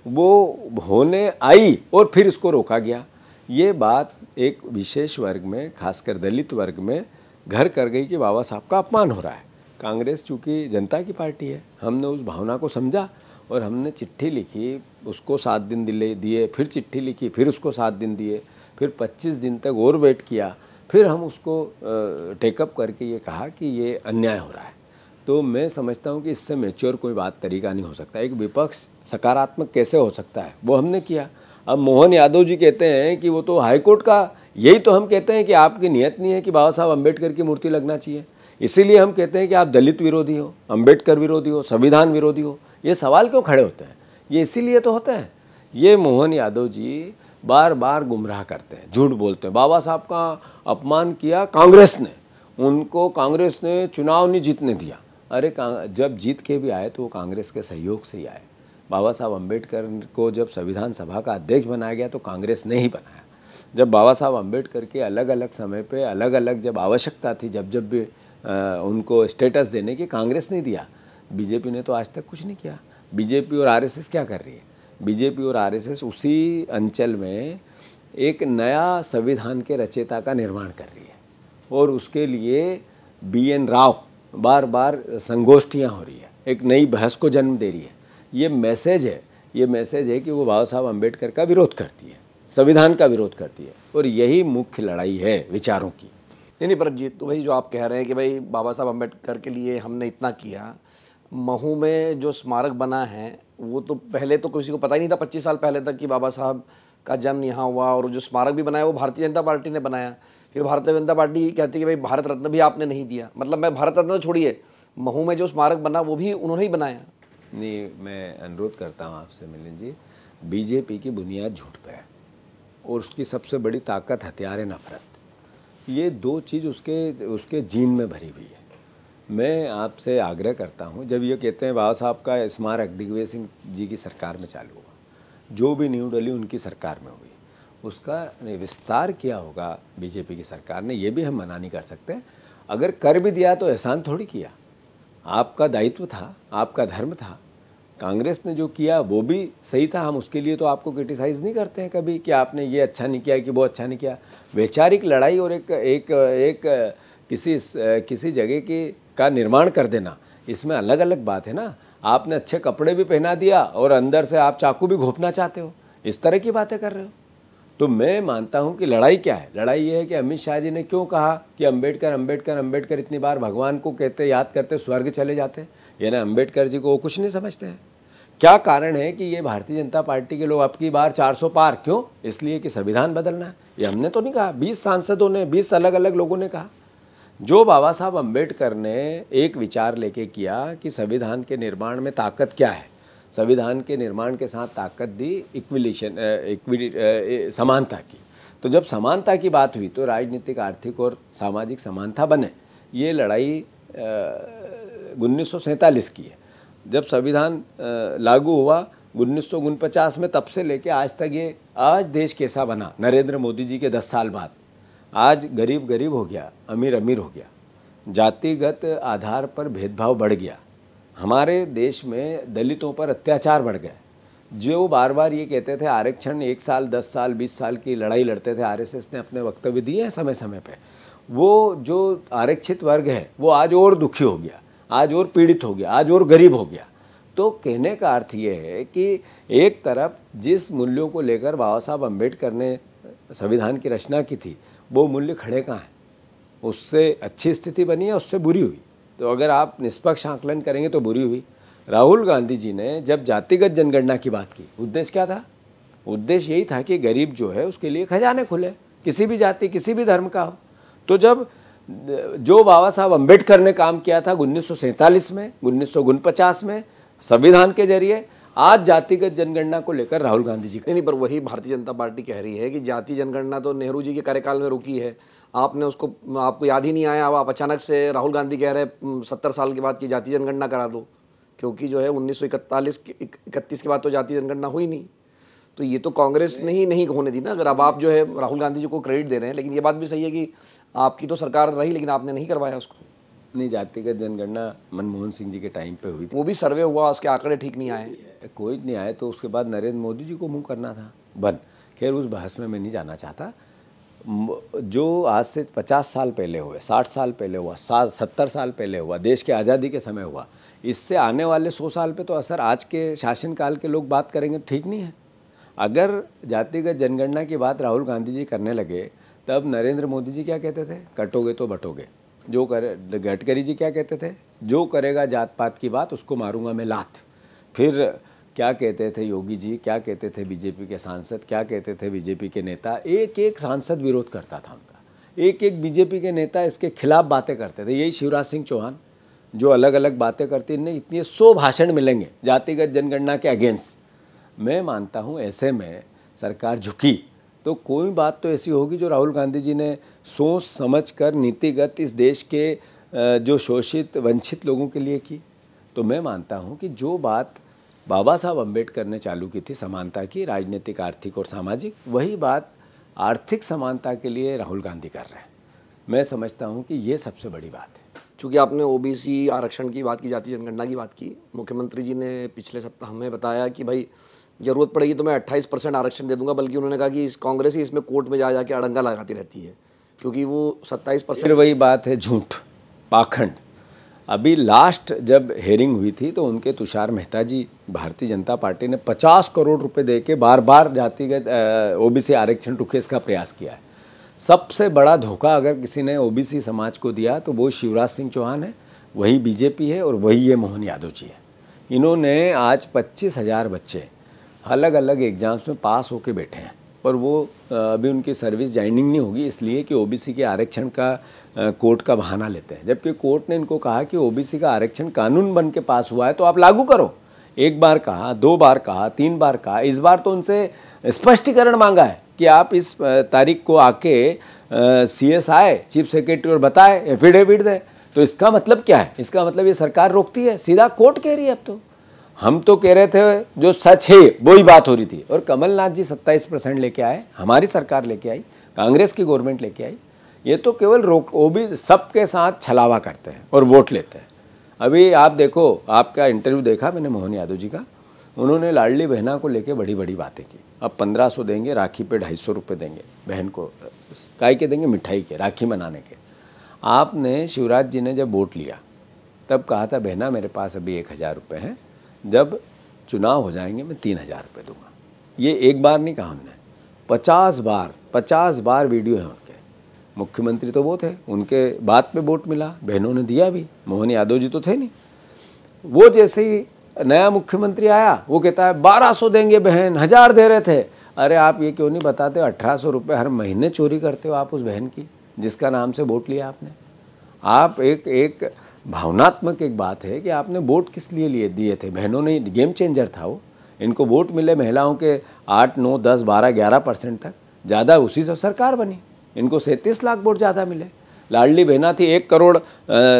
वो होने आई और फिर इसको रोका गया। ये बात एक विशेष वर्ग में, खासकर दलित वर्ग में घर कर गई कि बाबा साहब का अपमान हो रहा है। कांग्रेस चूँकि जनता की पार्टी है, हमने उस भावना को समझा और हमने चिट्ठी लिखी, उसको 7 दिन दिए, फिर चिट्ठी लिखी, फिर उसको 7 दिन दिए, फिर 25 दिन तक और वेट किया, फिर हम उसको टेकअप करके ये कहा कि ये अन्याय हो रहा है। तो मैं समझता हूँ कि इससे मैच्योर कोई बात तरीका नहीं हो सकता। एक विपक्ष सकारात्मक कैसे हो सकता है, वो हमने किया। अब मोहन यादव जी कहते हैं कि वो तो हाईकोर्ट का, यही तो हम कहते हैं कि आपकी नीयत नहीं है कि बाबा साहब अम्बेडकर की मूर्ति लगना चाहिए। इसीलिए हम कहते हैं कि आप दलित विरोधी हो, अम्बेडकर विरोधी हो, संविधान विरोधी हो। ये सवाल क्यों खड़े होते हैं? ये इसीलिए तो होता है। ये मोहन यादव जी बार बार गुमराह करते हैं, झूठ बोलते हैं। बाबा साहब का अपमान किया कांग्रेस ने, उनको कांग्रेस ने चुनाव नहीं जीतने दिया। अरे जब जीत के भी आए तो वो कांग्रेस के सहयोग से ही आए। बाबा साहब अम्बेडकर को जब संविधान सभा का अध्यक्ष बनाया गया तो कांग्रेस ने ही बनाया। जब बाबा साहब अम्बेडकर के अलग अलग समय पे अलग अलग जब आवश्यकता थी, जब जब भी उनको स्टेटस देने की, कांग्रेस नहीं दिया। बीजेपी ने तो आज तक कुछ नहीं किया। बीजेपी और आरएसएस क्या कर रही है? बीजेपी और आरएसएस उसी अंचल में एक नया संविधान के रचयिता का निर्माण कर रही है और उसके लिए BN राव बार बार संगोष्ठियाँ हो रही है, एक नई बहस को जन्म दे रही है। ये मैसेज है कि वो बाबा साहब अम्बेडकर का विरोध करती है, संविधान का विरोध करती है, और यही मुख्य लड़ाई है विचारों की। नहीं परजीत, तो भाई जो आप कह रहे हैं कि भाई बाबा साहब अम्बेडकर के लिए हमने इतना किया, महू में जो स्मारक बना है वो तो पहले तो किसी को पता ही नहीं था 25 साल पहले तक कि बाबा साहब का जन्म यहाँ हुआ, और जो स्मारक भी बनाया वो भारतीय जनता पार्टी ने बनाया। फिर भारतीय जनता पार्टी कहती है कि भाई भारत रत्न भी आपने नहीं दिया। मतलब मैं भारत रत्न तो छोड़िए, महू में जो स्मारक बना वो भी उन्होंने ही बनाया। नहीं, मैं अनुरोध करता हूँ आपसे मिलिंद जी, बीजेपी की बुनियाद झूठ पे है और उसकी सबसे बड़ी ताकत हथियार है नफरत। ये दो चीज़ उसके जीन में भरी हुई है। मैं आपसे आग्रह करता हूँ, जब ये कहते हैं बाबा साहब का स्मारक दिग्विजय सिंह जी की सरकार में चालू हुआ, जो भी न्यू दिल्ली उनकी सरकार में हुई, उसका विस्तार किया होगा बीजेपी की सरकार ने, ये भी हम मना नहीं कर सकते। अगर कर भी दिया तो एहसान थोड़ी किया, आपका दायित्व था, आपका धर्म था। कांग्रेस ने जो किया वो भी सही था, हम उसके लिए तो आपको क्रिटिसाइज़ नहीं करते हैं कभी कि आपने ये अच्छा नहीं किया कि वो अच्छा नहीं किया। वैचारिक लड़ाई और एक किसी जगह का निर्माण कर देना, इसमें अलग अलग बात है ना। आपने अच्छे कपड़े भी पहना दिया और अंदर से आप चाकू भी घोंपना चाहते हो, इस तरह की बातें कर रहे हो। तो मैं मानता हूं कि लड़ाई क्या है? लड़ाई ये है कि अमित शाह जी ने क्यों कहा कि अम्बेडकर अम्बेडकर अम्बेडकर, इतनी बार भगवान को कहते, याद करते, स्वर्ग चले जाते, यानी अम्बेडकर जी को वो कुछ नहीं समझते हैं। क्या कारण है कि ये भारतीय जनता पार्टी के लोग अब की बार 400 पार क्यों? इसलिए कि संविधान बदलना है। ये हमने तो नहीं कहा, 20 सांसदों ने, 20 अलग अलग लोगों ने कहा। जो बाबा साहब अम्बेडकर ने एक विचार लेके किया कि संविधान के निर्माण में ताकत क्या है, संविधान के निर्माण के साथ ताकत दी समानता की। तो जब समानता की बात हुई तो राजनीतिक, आर्थिक और सामाजिक समानता बने। ये लड़ाई 1947 की है। जब संविधान लागू हुआ 1949 में, तब से लेके आज तक ये आज देश कैसा बना नरेंद्र मोदी जी के 10 साल बाद। आज गरीब गरीब हो गया, अमीर अमीर हो गया, जातिगत आधार पर भेदभाव बढ़ गया, हमारे देश में दलितों पर अत्याचार बढ़ गए। जो बार बार ये कहते थे आरक्षण 1 साल 10 साल 20 साल की लड़ाई लड़ते थे, आरएसएस ने अपने वक्तव्य दिए हैं समय समय पे, वो जो आरक्षित वर्ग है वो आज और दुखी हो गया, आज और पीड़ित हो गया, आज और गरीब हो गया। तो कहने का अर्थ ये है कि एक तरफ जिस मूल्यों को लेकर बाबा साहब अम्बेडकर ने संविधान की रचना की थी, वो मूल्य खड़े कहाँ हैं? उससे अच्छी स्थिति बनी है, उससे बुरी हुई। तो अगर आप निष्पक्ष आकलन करेंगे तो बुरी हुई। राहुल गांधी जी ने जब जातिगत जनगणना की बात की, उद्देश्य क्या था? उद्देश्य यही था कि गरीब जो है उसके लिए खजाने खुले, किसी भी जाति किसी भी धर्म का हो। तो जब जो बाबा साहब अम्बेडकर ने काम किया था 1947 में, 1949 में संविधान के जरिए, आज जातिगत जनगणना को लेकर राहुल गांधी जी नहीं, पर वही भारतीय जनता पार्टी कह रही है कि जाति जनगणना तो नेहरू जी के कार्यकाल में रुकी है, आपने उसको, आपको याद ही नहीं आया, अब आप अचानक से राहुल गांधी कह रहे हैं 70 साल के बाद की जाति जनगणना करा दो, क्योंकि जो है 1931 के बाद तो जाति जनगणना हुई नहीं। तो ये तो कांग्रेस ने ही नहीं होने दी ना। अगर अब आप जो है राहुल गांधी जी को क्रेडिट दे रहे हैं, लेकिन ये बात भी सही है कि आपकी तो सरकार रही लेकिन आपने नहीं करवाया उसको। नहीं, जातिगत जनगणना मनमोहन सिंह जी के टाइम पे हुई थी, वो भी सर्वे हुआ, उसके आंकड़े ठीक नहीं आए, कोई नहीं आए, तो उसके बाद नरेंद्र मोदी जी को मुंह करना था बन। खैर उस बहस में मैं नहीं जाना चाहता। जो आज से 50 साल पहले हुए, 60 साल पहले हुआ, 70 साल पहले हुआ, देश के आज़ादी के समय हुआ, इससे आने वाले 100 साल पे तो असर आज के शासनकाल के लोग बात करेंगे, ठीक नहीं है। अगर जातिगत जनगणना की बात राहुल गांधी जी करने लगे, तब नरेंद्र मोदी जी क्या कहते थे? कटोगे तो बटोगे। जो करे, गडकरी जी क्या कहते थे? जो करेगा जात पात की बात उसको मारूंगा मैं लात। फिर क्या कहते थे योगी जी, क्या कहते थे बीजेपी के सांसद, क्या कहते थे बीजेपी के नेता? एक एक सांसद विरोध करता था उनका, एक एक बीजेपी के नेता इसके खिलाफ बातें करते थे। यही शिवराज सिंह चौहान जो अलग अलग बातें करते, इनने इतने 100 भाषण मिलेंगे जातिगत जनगणना के अगेंस्ट। मैं मानता हूँ ऐसे में सरकार झुकी तो कोई बात तो ऐसी होगी जो राहुल गांधी जी ने सोच समझ कर नीतिगत इस देश के जो शोषित वंचित लोगों के लिए की। तो मैं मानता हूँ कि जो बात बाबा साहब अम्बेडकर ने चालू की थी समानता की, राजनीतिक, आर्थिक और सामाजिक, वही बात आर्थिक समानता के लिए राहुल गांधी कर रहे हैं। मैं समझता हूँ कि ये सबसे बड़ी बात है। चूँकि आपने ओबीसी आरक्षण की बात की, जाति जनगणना की बात की, मुख्यमंत्री जी ने पिछले सप्ताह हमें बताया कि भाई ज़रूरत पड़ेगी तो मैं 28% आरक्षण दे दूंगा, बल्कि उन्होंने कहा कि इस कांग्रेस ही इसमें कोर्ट में जा जाके अड़ंगा लगाती रहती है, क्योंकि वो 27%। फिर वही बात है, झूठ, पाखंड। अभी लास्ट जब हेयरिंग हुई थी तो उनके तुषार मेहता जी, भारतीय जनता पार्टी ने 50 करोड़ रुपए दे के बार बार जातिगत ओबीसी आरक्षण रुकेश का प्रयास किया है। सबसे बड़ा धोखा अगर किसी ने ओबीसी समाज को दिया तो वो शिवराज सिंह चौहान है, वही बीजेपी है और वही ये मोहन यादव जी है। इन्होंने आज 25,000 बच्चे अलग अलग एग्जाम्स में पास होके बैठे हैं, पर वो अभी उनकी सर्विस ज्वाइनिंग नहीं होगी, इसलिए कि ओबीसी के आरक्षण का कोर्ट का बहाना लेते हैं। जबकि कोर्ट ने इनको कहा कि ओबीसी का आरक्षण कानून बन के पास हुआ है तो आप लागू करो। एक बार कहा, 2 बार कहा, 3 बार कहा, इस बार तो उनसे स्पष्टीकरण मांगा है कि आप इस तारीख को आके CS आए, चीफ सेक्रेटरी, और बताए, एफिडेविट दे। तो इसका मतलब क्या है? इसका मतलब ये सरकार रोकती है, सीधा कोर्ट कह रही है। अब तो हम तो कह रहे थे जो सच है वही बात हो रही थी, और कमलनाथ जी 27% लेके आए, हमारी सरकार लेके आई, कांग्रेस की गवर्नमेंट लेके आई। ये तो केवल वो भी सबके साथ छलावा करते हैं और वोट लेते हैं। अभी आप देखो, आपका इंटरव्यू देखा मैंने मोहन यादव जी का, उन्होंने लाडली बहना को लेके बड़ी बड़ी बातें की। अब 1500 देंगे, राखी पे 250 रुपये देंगे बहन को, काय के देंगे, मिठाई के, राखी मनाने के। आपने, शिवराज जी ने जब वोट लिया तब कहा था बहना मेरे पास अभी 1000 रुपये हैं, जब चुनाव हो जाएंगे मैं 3000 रुपये दूंगा। ये एक बार नहीं कहा हमने, 50 बार वीडियो है उनके। मुख्यमंत्री तो वो थे, उनके बात पे वोट मिला, बहनों ने दिया भी, मोहन यादव जी तो थे नहीं। वो जैसे ही नया मुख्यमंत्री आया वो कहता है 1200 देंगे बहन, 1000 दे रहे थे। अरे आप ये क्यों नहीं बताते 1800 रुपये हर महीने चोरी करते हो आप उस बहन की, जिसका नाम से वोट लिया आपने। आप एक भावनात्मक एक बात है कि आपने वोट किस लिए दिए थे। बहनों ने, गेम चेंजर था वो। इनको वोट मिले महिलाओं के 8, 9, 10, 12, 11% तक, ज़्यादा उसी से सरकार बनी। इनको 37 लाख वोट ज़्यादा मिले। लाडली बहना थी 1 करोड़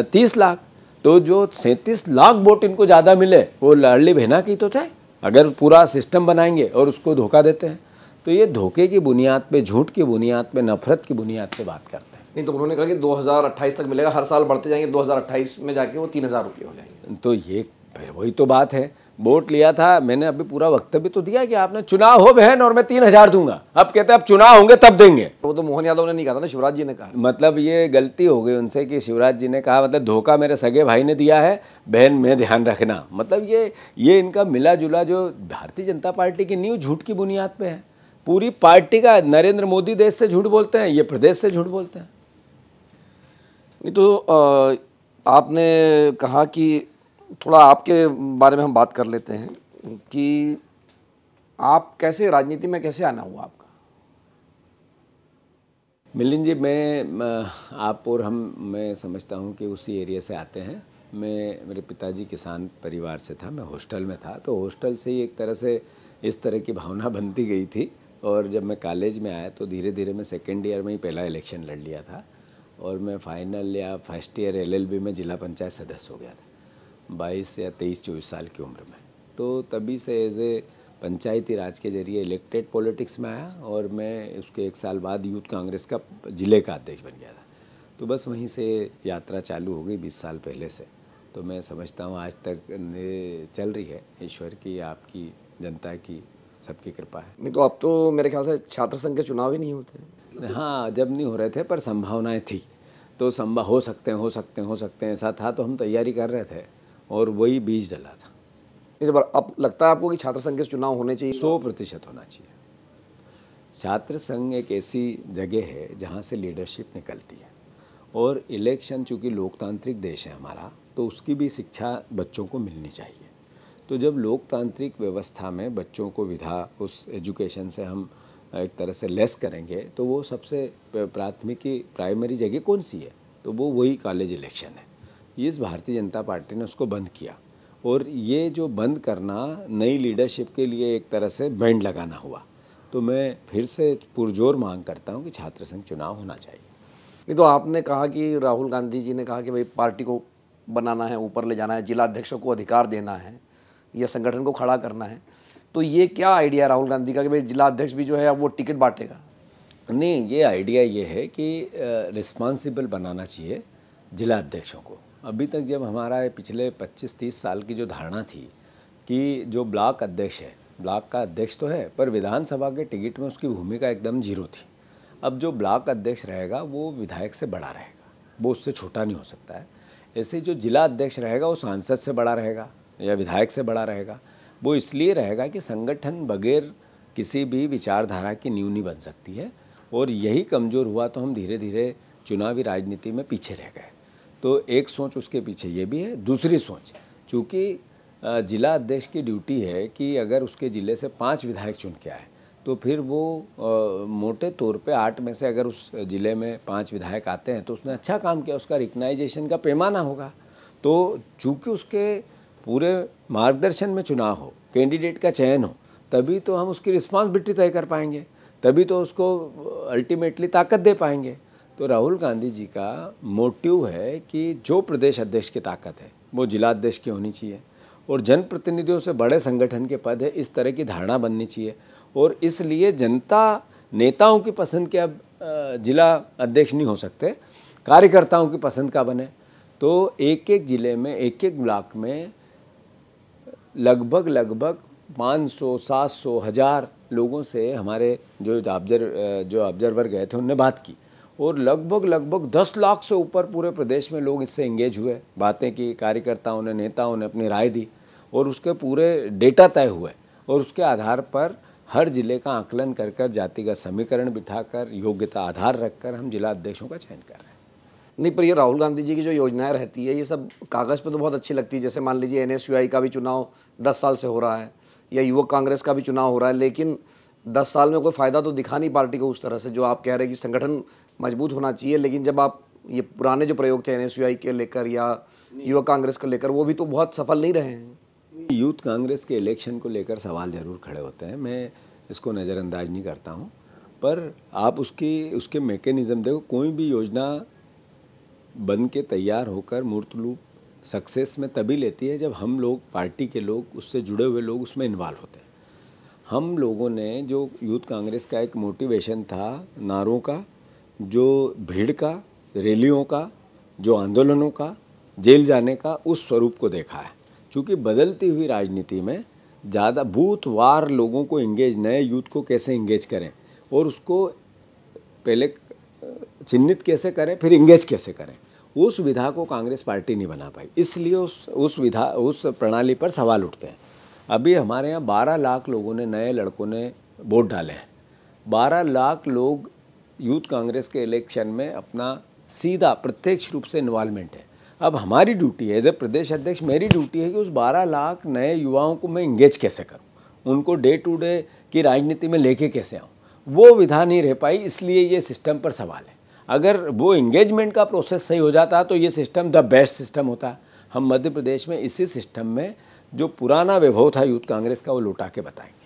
30 लाख, तो जो 37 लाख वोट इनको ज़्यादा मिले वो लाडली बहना की तो थे। अगर पूरा सिस्टम बनाएंगे और उसको धोखा देते हैं तो ये धोखे की बुनियाद पे, झूठ की बुनियाद पे, नफरत की बुनियाद पे बात करते हैं। नहीं तो उन्होंने कहा कि 2028 तक मिलेगा, हर साल बढ़ते जाएंगे, 2028 में जाके वो 3000 रुपये हो जाएंगे। तो ये फिर वही तो बात है। वोट लिया था मैंने, अभी पूरा वक्तव्य तो दिया कि आपने चुनाव हो बहन और मैं 3000 दूंगा। अब कहते हैं अब चुनाव होंगे तब देंगे। वो तो मोहन यादव ने नहीं कहा था ना, शिवराज जी ने कहा। मतलब ये गलती हो गई उनसे कि शिवराज जी ने कहा, मतलब धोखा मेरे सगे भाई ने दिया है, बहन में ध्यान रखना। मतलब ये इनका मिला जुला, जो भारतीय जनता पार्टी की नींव झूठ की बुनियाद पे है। पूरी पार्टी का, नरेंद्र मोदी देश से झूठ बोलते हैं, ये प्रदेश से झूठ बोलते हैं। नहीं तो आपने कहा कि थोड़ा आपके बारे में हम बात कर लेते हैं कि आप कैसे राजनीति में कैसे आना हुआ आपका? मिलिंद जी, आप और मैं समझता हूँ कि उसी एरिया से आते हैं। मेरे पिताजी किसान परिवार से था, मैं हॉस्टल में था, तो हॉस्टल से ही एक तरह से इस तरह की भावना बनती गई थी। और जब मैं कॉलेज में आया तो धीरे धीरे मैं सेकेंड ईयर में ही पहला इलेक्शन लड़ लिया था, और मैं फाइनल या फर्स्ट ईयर LLB में जिला पंचायत सदस्य हो गया था 22 या 23-24 साल की उम्र में। तो तभी से एज ए पंचायती राज के जरिए इलेक्टेड पॉलिटिक्स में आया, और मैं उसके 1 साल बाद यूथ कांग्रेस का जिले का अध्यक्ष बन गया था। तो बस वहीं से यात्रा चालू हो गई 20 साल पहले से। तो मैं समझता हूँ आज तक चल रही है, ईश्वर की, आपकी, जनता की, सबकी कृपा है। नहीं तो अब तो मेरे ख्याल से छात्र संघ के चुनाव ही नहीं होते। हाँ, जब नहीं हो रहे थे पर संभावनाएं थी, तो हो सकते हैं ऐसा था, तो हम तैयारी कर रहे थे और वही बीज डला था। इस बार अब लगता है आपको कि छात्र संघ के चुनाव होने चाहिए? 100% होना चाहिए। छात्र संघ एक ऐसी जगह है जहाँ से लीडरशिप निकलती है, और इलेक्शन, चूँकि लोकतांत्रिक देश है हमारा, तो उसकी भी शिक्षा बच्चों को मिलनी चाहिए। तो जब लोकतांत्रिक व्यवस्था में बच्चों को विधा, उस एजुकेशन से हम एक तरह से लेस करेंगे, तो वो सबसे प्राइमरी जगह कौन सी है? तो वो वही कॉलेज इलेक्शन है। इस भारतीय जनता पार्टी ने उसको बंद किया, और ये जो बंद करना नई लीडरशिप के लिए एक तरह से बैंड लगाना हुआ। तो मैं फिर से पुरजोर मांग करता हूँ कि छात्र संघ चुनाव होना चाहिए। नहीं तो आपने कहा कि राहुल गांधी जी ने कहा कि भाई पार्टी को बनाना है, ऊपर ले जाना है, जिला अध्यक्षों को अधिकार देना है, या संगठन को खड़ा करना है। तो ये क्या आइडिया है राहुल गांधी का कि भाई जिला अध्यक्ष भी जो है अब वो टिकट बांटेगा? नहीं, ये आइडिया ये है कि रिस्पॉन्सिबल बनाना चाहिए जिला अध्यक्षों को। अभी तक जब हमारा पिछले 25-30 साल की जो धारणा थी कि जो ब्लॉक अध्यक्ष है, ब्लॉक का अध्यक्ष तो है पर विधानसभा के टिकट में उसकी भूमिका एकदम जीरो थी। अब जो ब्लॉक अध्यक्ष रहेगा वो विधायक से बड़ा रहेगा, वो उससे छोटा नहीं हो सकता है। ऐसे जो जिला अध्यक्ष रहेगा वो सांसद से बड़ा रहेगा या विधायक से बड़ा रहेगा। वो इसलिए रहेगा कि संगठन बगैर किसी भी विचारधारा की नींव नहीं बन सकती है, और यही कमज़ोर हुआ तो हम धीरे धीरे चुनावी राजनीति में पीछे रह गए। तो एक सोच उसके पीछे ये भी है। दूसरी सोच, चूँकि जिला अध्यक्ष की ड्यूटी है कि अगर उसके ज़िले से 5 विधायक चुन के आए तो फिर वो मोटे तौर पे 8 में से अगर उस ज़िले में 5 विधायक आते हैं तो उसने अच्छा काम किया, उसका रिकग्नाइजेशन का पैमाना होगा। तो चूँकि उसके पूरे मार्गदर्शन में चुनाव हो, कैंडिडेट का चयन हो, तभी तो हम उसकी रिस्पॉन्सिबिलिटी तय कर पाएंगे, तभी तो उसको अल्टीमेटली ताकत दे पाएंगे। तो राहुल गांधी जी का मोटिव है कि जो प्रदेश अध्यक्ष की ताकत है वो जिला अध्यक्ष की होनी चाहिए, और जनप्रतिनिधियों से बड़े संगठन के पद है, इस तरह की धारणा बननी चाहिए। और इसलिए जनता नेताओं की पसंद के अब जिला अध्यक्ष नहीं हो सकते, कार्यकर्ताओं की पसंद का बने। तो एक एक ज़िले में, एक एक ब्लॉक में लगभग 500, 700, 1000 लोगों से हमारे जो ऑब्जर्वर गए थे उनने बात की, और लगभग 10 लाख से ऊपर पूरे प्रदेश में लोग इससे एंगेज हुए, बातें की, कार्यकर्ताओं ने, नेताओं ने अपनी राय दी, और उसके पूरे डेटा तय हुए, और उसके आधार पर हर जिले का आकलन कर जातिगत समीकरण बिठाकर, योग्यता आधार रखकर हम जिला अध्यक्षों का चयन कर रहे हैं। नहीं, पर ये राहुल गांधी जी की जो योजनाएं रहती है ये सब कागज़ पे तो बहुत अच्छी लगती है। जैसे मान लीजिए NSUI का भी चुनाव 10 साल से हो रहा है, या युवक कांग्रेस का भी चुनाव हो रहा है, लेकिन 10 साल में कोई फ़ायदा तो दिखा नहीं पार्टी को उस तरह से, जो आप कह रहे हैं कि संगठन मजबूत होना चाहिए। लेकिन जब आप ये पुराने जो प्रयोग थे NSUI के लेकर या युवक कांग्रेस को लेकर, वो भी तो बहुत सफल नहीं रहे हैं। यूथ कांग्रेस के इलेक्शन को लेकर सवाल ज़रूर खड़े होते हैं, मैं इसको नज़रअंदाज नहीं करता हूँ, पर आप उसके मैकेनिज़्म देखो। कोई भी योजना बन के तैयार होकर मूर्त रूप सक्सेस में तभी लेती है जब हम लोग, पार्टी के लोग, उससे जुड़े हुए लोग उसमें इन्वॉल्व होते हैं। हम लोगों ने जो यूथ कांग्रेस का एक मोटिवेशन था, नारों का, जो भीड़ का, रैलियों का, जो आंदोलनों का, जेल जाने का, उस स्वरूप को देखा है। क्योंकि बदलती हुई राजनीति में ज़्यादा बूथवार लोगों को इंगेज, नए यूथ को कैसे इंगेज करें और उसको पहले चिन्हित कैसे करें, फिर इंगेज कैसे करें, उस विधा को कांग्रेस पार्टी नहीं बना पाई। इसलिए उस प्रणाली पर सवाल उठते हैं। अभी हमारे यहाँ 12 लाख लोगों ने, नए लड़कों ने वोट डाले हैं। 12 लाख लोग यूथ कांग्रेस के इलेक्शन में अपना सीधा प्रत्यक्ष रूप से इन्वॉल्वमेंट है। अब हमारी ड्यूटी है, एज ए प्रदेश अध्यक्ष मेरी ड्यूटी है कि उस 12 लाख नए युवाओं को मैं इंगेज कैसे करूं, उनको डे टू डे की राजनीति में लेके कैसे आऊं। वो विधा नहीं रह पाई, इसलिए ये सिस्टम पर सवाल है। अगर वो इंगेजमेंट का प्रोसेस सही हो जाता तो ये सिस्टम द बेस्ट सिस्टम होता। हम मध्य प्रदेश में इसी सिस्टम में जो पुराना वैभव था यूथ कांग्रेस का, वो लौटा के बताएंगे।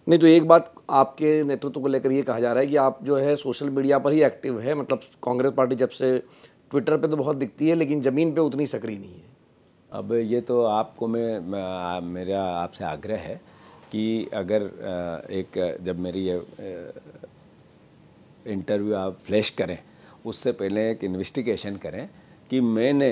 नहीं, तो एक बात आपके नेतृत्व को लेकर ये कहा जा रहा है कि आप जो है सोशल मीडिया पर ही एक्टिव है, मतलब कांग्रेस पार्टी जब से ट्विटर पे तो बहुत दिखती है लेकिन ज़मीन पे उतनी सक्रिय नहीं है। अब ये तो आपको मेरा आपसे आग्रह है कि अगर जब मेरी ये इंटरव्यू आप फ्लैश करें उससे पहले एक इन्वेस्टिगेशन करें कि मैंने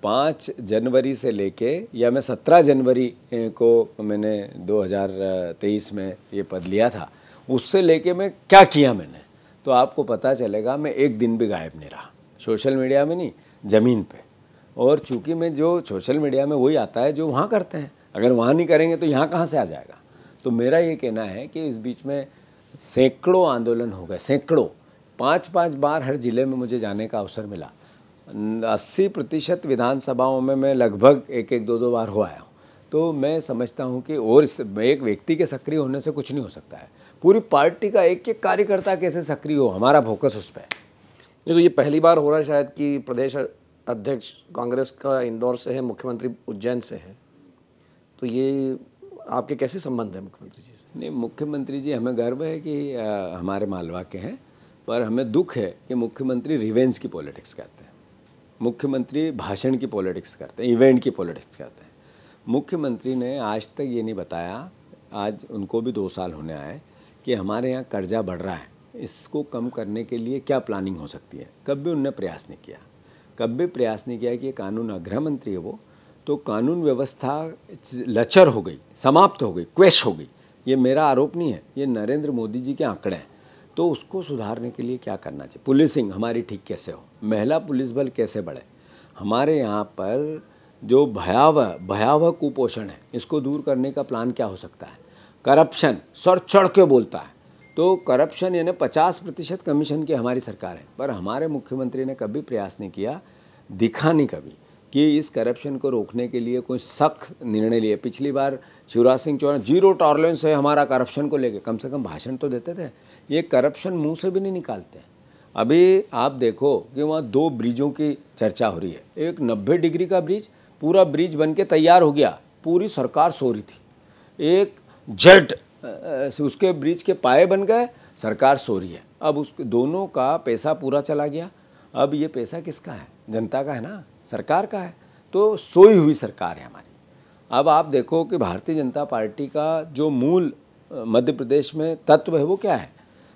5 जनवरी से लेके, या मैं 17 जनवरी को मैंने 2023 में ये पद लिया था, उससे लेके मैं क्या किया मैंने, तो आपको पता चलेगा मैं एक दिन भी गायब नहीं रहा, सोशल मीडिया में नहीं, ज़मीन पे। और चूँकि मैं जो सोशल मीडिया में वही आता है जो वहाँ करते हैं, अगर वहाँ नहीं करेंगे तो यहाँ कहाँ से आ जाएगा। तो मेरा ये कहना है कि इस बीच में सैकड़ों आंदोलन हो गए, सैकड़ों, 5-5 बार हर ज़िले में मुझे जाने का अवसर मिला। 80% विधानसभाओं में मैं लगभग 1-2 बार हो आया हूँ। तो मैं समझता हूँ कि और एक व्यक्ति के सक्रिय होने से कुछ नहीं हो सकता है, पूरी पार्टी का एक एक कार्यकर्ता कैसे सक्रिय हो, हमारा फोकस उस पर है। ये तो ये पहली बार हो रहा है शायद कि प्रदेश अध्यक्ष कांग्रेस का इंदौर से है, मुख्यमंत्री उज्जैन से है, तो ये आपके कैसे संबंध है मुख्यमंत्री जी से? नहीं, मुख्यमंत्री जी, हमें गर्व है कि हमारे मालवा के हैं, पर हमें दुख है कि मुख्यमंत्री रिवेंज की पॉलिटिक्स करते हैं, मुख्यमंत्री भाषण की पॉलिटिक्स करते हैं, इवेंट की पॉलिटिक्स करते हैं। मुख्यमंत्री ने आज तक ये नहीं बताया, आज उनको भी 2 साल होने आए, कि हमारे यहाँ कर्जा बढ़ रहा है इसको कम करने के लिए क्या प्लानिंग हो सकती है, कभी उनने प्रयास नहीं किया। कभी प्रयास नहीं किया कि ये कानून गृह मंत्री है वो, तो कानून व्यवस्था लचर हो गई, समाप्त हो गई, क्वेश हो गई। ये मेरा आरोप नहीं है, ये नरेंद्र मोदी जी के आंकड़े हैं। तो उसको सुधारने के लिए क्या करना चाहिए? पुलिसिंग हमारी ठीक कैसे हो, महिला पुलिस बल कैसे बढ़े, हमारे यहाँ पर जो भयावह कुपोषण है इसको दूर करने का प्लान क्या हो सकता है? करप्शन सर चढ़ के बोलता है, तो करप्शन यानी 50% कमीशन की हमारी सरकार है, पर हमारे मुख्यमंत्री ने कभी प्रयास नहीं किया, दिखा नहीं कभी कि इस करप्शन को रोकने के लिए कोई सख्त निर्णय लिए। पिछली बार शिवराज सिंह चौहान जीरो टॉलरेंस है हमारा करप्शन को लेके, कम से कम भाषण तो देते थे, ये करप्शन मुंह से भी नहीं निकालते। अभी आप देखो कि वहाँ 2 ब्रिजों की चर्चा हो रही है, एक 90 डिग्री का ब्रिज, पूरा ब्रिज बन के तैयार हो गया, पूरी सरकार सो रही थी। एक जेट उसके ब्रिज के पाए बन गए, सरकार सो रही है। अब उसके दोनों का पैसा पूरा चला गया। अब ये पैसा किसका है? जनता का है ना, सरकार का है। तो सोई हुई सरकार है हमारी। अब आप देखो कि भारतीय जनता पार्टी का जो मूल मध्य प्रदेश में तत्व है वो क्या है?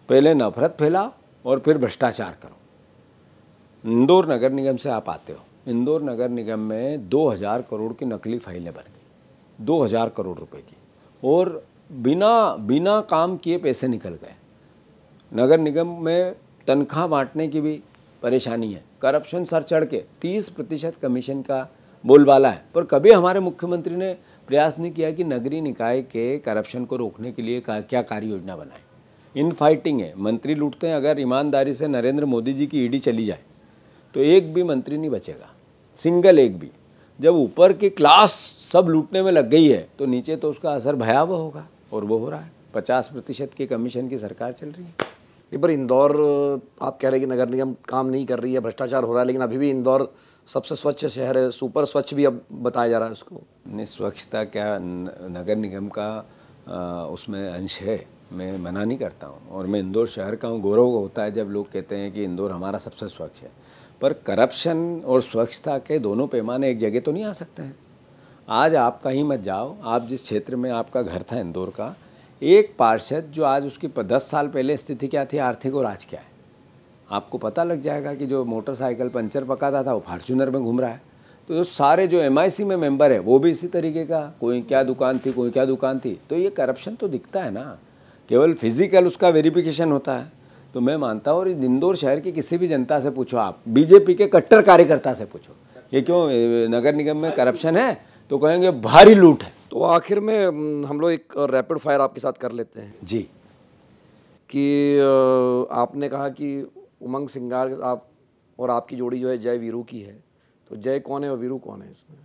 पहले नफरत फैलाओ और फिर भ्रष्टाचार करो। इंदौर नगर निगम से आप आते हो, इंदौर नगर निगम में 2000 करोड़ की नकली फाइलें बन गई, 2000 करोड़ रुपए की, और बिना काम किए पैसे निकल गए। नगर निगम में तनख्वाह बांटने की भी परेशानी है, करप्शन सर चढ़ के 30% कमीशन का बोलबाला है। पर कभी हमारे मुख्यमंत्री ने प्रयास नहीं किया कि नगरीय निकाय के करप्शन को रोकने के लिए क्या कार्य योजना बनाए। इन फाइटिंग है, मंत्री लूटते हैं। अगर ईमानदारी से नरेंद्र मोदी जी की ईडी चली जाए तो एक भी मंत्री नहीं बचेगा, सिंगल एक भी। जब ऊपर की क्लास सब लूटने में लग गई है तो नीचे तो उसका असर भयावह होगा, और वो हो रहा है। 50% की कमीशन की सरकार चल रही है। पर इंदौर आप कह रहे हैं कि नगर निगम काम नहीं कर रही है, भ्रष्टाचार हो रहा है, लेकिन अभी भी इंदौर सबसे स्वच्छ शहर है, सुपर स्वच्छ भी अब बताया जा रहा है उसको। नहीं, स्वच्छता क्या नगर निगम का उसमें अंश है, मैं मना नहीं करता हूँ। और मैं इंदौर शहर का हूँ, गौरव होता है जब लोग कहते हैं कि इंदौर हमारा सबसे स्वच्छ है। पर करप्शन और स्वच्छता के दोनों पैमाने एक जगह तो नहीं आ सकते हैं। आज आप कहीं मत जाओ, आप जिस क्षेत्र में आपका घर था इंदौर का, एक पार्षद जो आज उसकी 10 साल पहले स्थिति क्या थी आर्थिक और आज क्या है, आपको पता लग जाएगा कि जो मोटरसाइकिल पंचर पकाता था वो फॉर्च्यूनर में घूम रहा है। तो जो सारे जो MIC में मेंबर है वो भी इसी तरीके का, कोई क्या दुकान थी, कोई क्या दुकान थी। तो ये करप्शन तो दिखता है ना, केवल फिजिकल उसका वेरिफिकेशन होता है। तो मैं मानता हूँ, और इंदौर शहर की किसी भी जनता से पूछो, आप बीजेपी के कट्टर कार्यकर्ता से पूछो ये क्यों नगर निगम में करप्शन है, तो कहेंगे भारी लूट है। तो आखिर में हम लोग एक रैपिड फायर आपके साथ कर लेते हैं जी, कि आपने कहा कि उमंग सिंगार आप और आपकी जोड़ी जो है जय वीरू की है, तो जय कौन है और वीरू कौन है इसमें?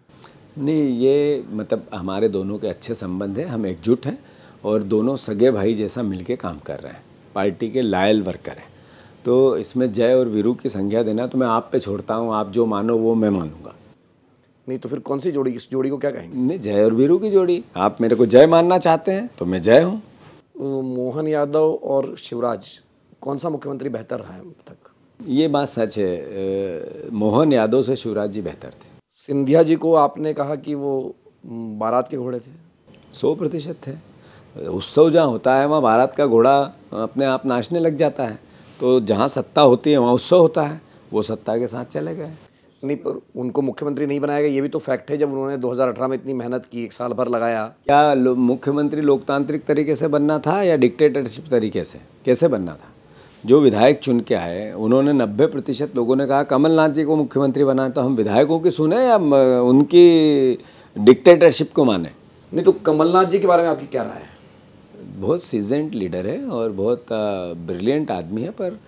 नहीं, ये मतलब हमारे दोनों के अच्छे संबंध हैं, हम एकजुट हैं और दोनों सगे भाई जैसा मिलके काम कर रहे हैं, पार्टी के लायल वर्कर हैं। तो इसमें जय और वीरू की संज्ञा देना तो मैं आप पे छोड़ता हूँ, आप जो मानो वो मैं मानूंगा। नहीं तो फिर कौन सी जोड़ी, इस जोड़ी को क्या कहेंगे? नहीं, जय और वीरू की जोड़ी। आप मेरे को जय मानना चाहते हैं तो मैं जय हूँ। मोहन यादव और शिवराज, कौन सा मुख्यमंत्री बेहतर रहा है अब तक? ये बात सच है, मोहन यादव से शिवराज जी बेहतर थे। सिंधिया जी को आपने कहा कि वो बारात के घोड़े थे। 100% थे। उत्सव जहाँ होता है वहाँ बारात का घोड़ा अपने आप नाचने लग जाता है। तो जहाँ सत्ता होती है वहाँ उत्सव होता है, वो सत्ता के साथ चले गए। नहीं, पर उनको मुख्यमंत्री नहीं बनाया गया, ये भी तो फैक्ट है। जब उन्होंने 2018 में इतनी मेहनत की, 1 साल भर लगाया। क्या मुख्यमंत्री लोकतांत्रिक तरीके से बनना था या डिक्टेटरशिप तरीके से, कैसे बनना था? जो विधायक चुन के आए, उन्होंने 90% लोगों ने कहा कमलनाथ जी को मुख्यमंत्री बनाए, तो हम विधायकों की सुने या उनकी डिक्टेटरशिप को माने? नहीं तो कमलनाथ जी के बारे में आपकी क्या राय है? बहुत सीजेंट लीडर है और बहुत ब्रिलियंट आदमी है, पर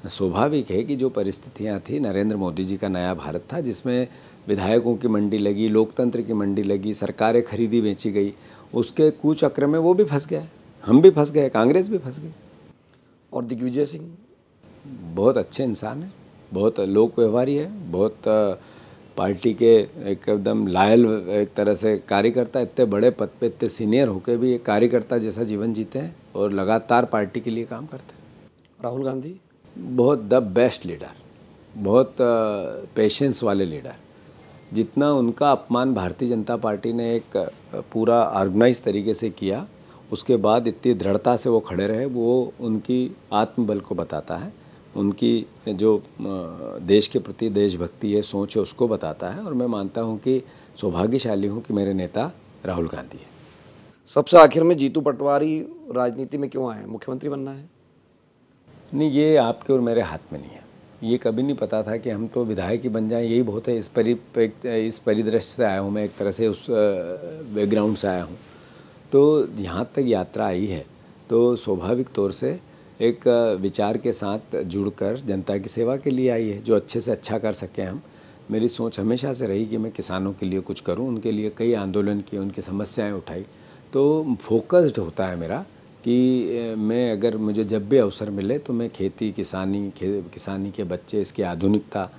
स्वाभाविक है कि जो परिस्थितियां थी, नरेंद्र मोदी जी का नया भारत था जिसमें विधायकों की मंडी लगी, लोकतंत्र की मंडी लगी, सरकारें खरीदी बेची गई, उसके कुचक्र में वो भी फंस गए, हम भी फंस गए, कांग्रेस भी फंस गई। और दिग्विजय सिंह बहुत अच्छे इंसान है, बहुत लोक व्यवहारी है, बहुत पार्टी के एकदम लायल एक तरह से कार्यकर्ता, इतने बड़े पद पे इतने सीनियर होकर भी एक कार्यकर्ता जैसा जीवन जीते हैं और लगातार पार्टी के लिए काम करते हैं। राहुल गांधी बहुत द बेस्ट लीडर, बहुत पेशेंस वाले लीडर। जितना उनका अपमान भारतीय जनता पार्टी ने एक पूरा ऑर्गेनाइज तरीके से किया, उसके बाद इतनी दृढ़ता से वो खड़े रहे, वो उनकी आत्मबल को बताता है, उनकी जो देश के प्रति देशभक्ति है, सोच है, उसको बताता है। और मैं मानता हूँ कि सौभाग्यशाली हूँ कि मेरे नेता राहुल गांधी है। सबसे आखिर में, जीतू पटवारी राजनीति में क्यों आए? मुख्यमंत्री बनना है? नहीं, ये आपके और मेरे हाथ में नहीं है। ये कभी नहीं पता था कि हम तो विधायक ही बन जाएं, यही बहुत है। इस परिदृश्य से आया हूँ मैं, एक तरह से उस बैकग्राउंड से आया हूँ। तो यहाँ तक यात्रा आई है तो स्वाभाविक तौर से एक विचार के साथ जुड़कर जनता की सेवा के लिए आई है, जो अच्छे से अच्छा कर सकें हम। मेरी सोच हमेशा से रही कि मैं किसानों के लिए कुछ करूं, उनके लिए कई आंदोलन किए, उनकी समस्याएं उठाई। तो फोकस्ड होता है मेरा कि मैं अगर मुझे जब भी अवसर मिले तो मैं खेती, किसानी के बच्चे, इसकी आधुनिकता,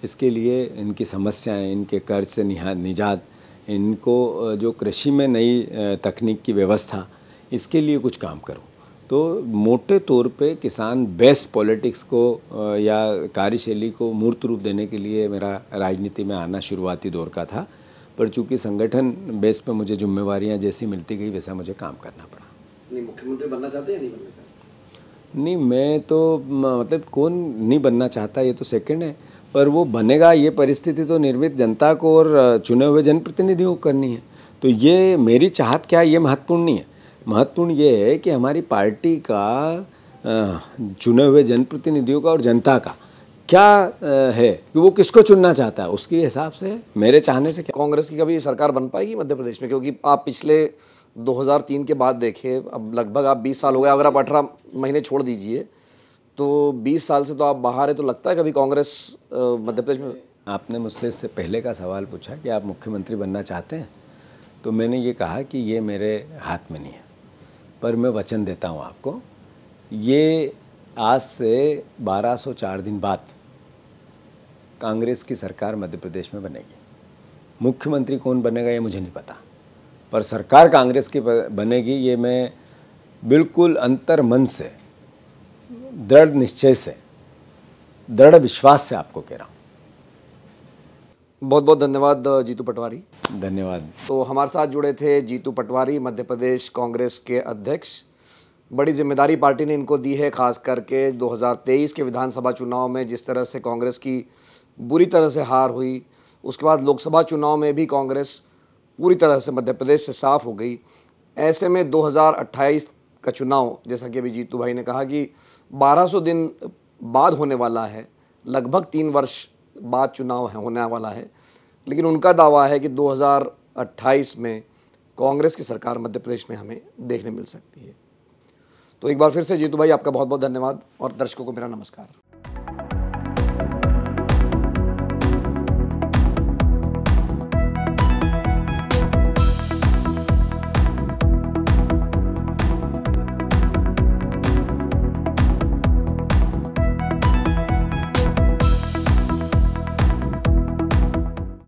इसके लिए इनकी समस्याएं, इनके कर्ज से निजात, इनको जो कृषि में नई तकनीक की व्यवस्था, इसके लिए कुछ काम करूं। तो मोटे तौर पे किसान बेस पॉलिटिक्स को या कार्यशैली को मूर्त रूप देने के लिए मेरा राजनीति में आना शुरुआती दौर का था। पर चूंकि संगठन बेस पे मुझे जिम्मेवारियां जैसी मिलती गई वैसा मुझे काम करना पड़ा। नहीं, मुख्यमंत्री बनना चाहते हैं या नहीं बनना चाहते? नहीं, मैं तो मतलब कौन नहीं बनना चाहता, ये तो सेकंड है। पर वो बनेगा, ये परिस्थिति तो निर्मित जनता को और चुने हुए जनप्रतिनिधियों को करनी है। तो ये मेरी चाहत क्या है, ये महत्वपूर्ण नहीं है। महत्वपूर्ण ये है कि हमारी पार्टी का, चुने हुए जनप्रतिनिधियों का और जनता का क्या है कि वो किसको चुनना चाहता है, उसके हिसाब से मेरे चाहने से क्या। कांग्रेस की कभी सरकार बन पाएगी मध्य प्रदेश में? क्योंकि आप पिछले 2003 के बाद देखिए, अब लगभग आप 20 साल हो गए, अगर आप 18 महीने छोड़ दीजिए तो 20 साल से तो आप बाहर है। तो लगता है कभी कांग्रेस मध्य प्रदेश में? आपने मुझसे इससे पहले का सवाल पूछा कि आप मुख्यमंत्री बनना चाहते हैं, तो मैंने ये कहा कि ये मेरे हाथ में नहीं है। पर मैं वचन देता हूँ आपको, ये आज से 1204 दिन बाद कांग्रेस की सरकार मध्य प्रदेश में बनेगी। मुख्यमंत्री कौन बनेगा ये मुझे नहीं पता, पर सरकार कांग्रेस की बनेगी, ये मैं बिल्कुल अंतर मन से, दृढ़ निश्चय से, दृढ़ विश्वास से आपको कह रहा हूँ। बहुत बहुत धन्यवाद जीतू पटवारी। धन्यवाद। तो हमारे साथ जुड़े थे जीतू पटवारी, मध्य प्रदेश कांग्रेस के अध्यक्ष। बड़ी जिम्मेदारी पार्टी ने इनको दी है, खास करके 2023 के विधानसभा चुनाव में जिस तरह से कांग्रेस की बुरी तरह से हार हुई, उसके बाद लोकसभा चुनाव में भी कांग्रेस पूरी तरह से मध्य प्रदेश से साफ हो गई। ऐसे में 2028 का चुनाव, जैसा कि अभी जीतू भाई ने कहा कि 1200 दिन बाद होने वाला है, लगभग 3 वर्ष बाद चुनाव होने वाला है, लेकिन उनका दावा है कि 2028 में कांग्रेस की सरकार मध्य प्रदेश में हमें देखने मिल सकती है। तो एक बार फिर से जीतू भाई, आपका बहुत बहुत धन्यवाद और दर्शकों को मेरा नमस्कार।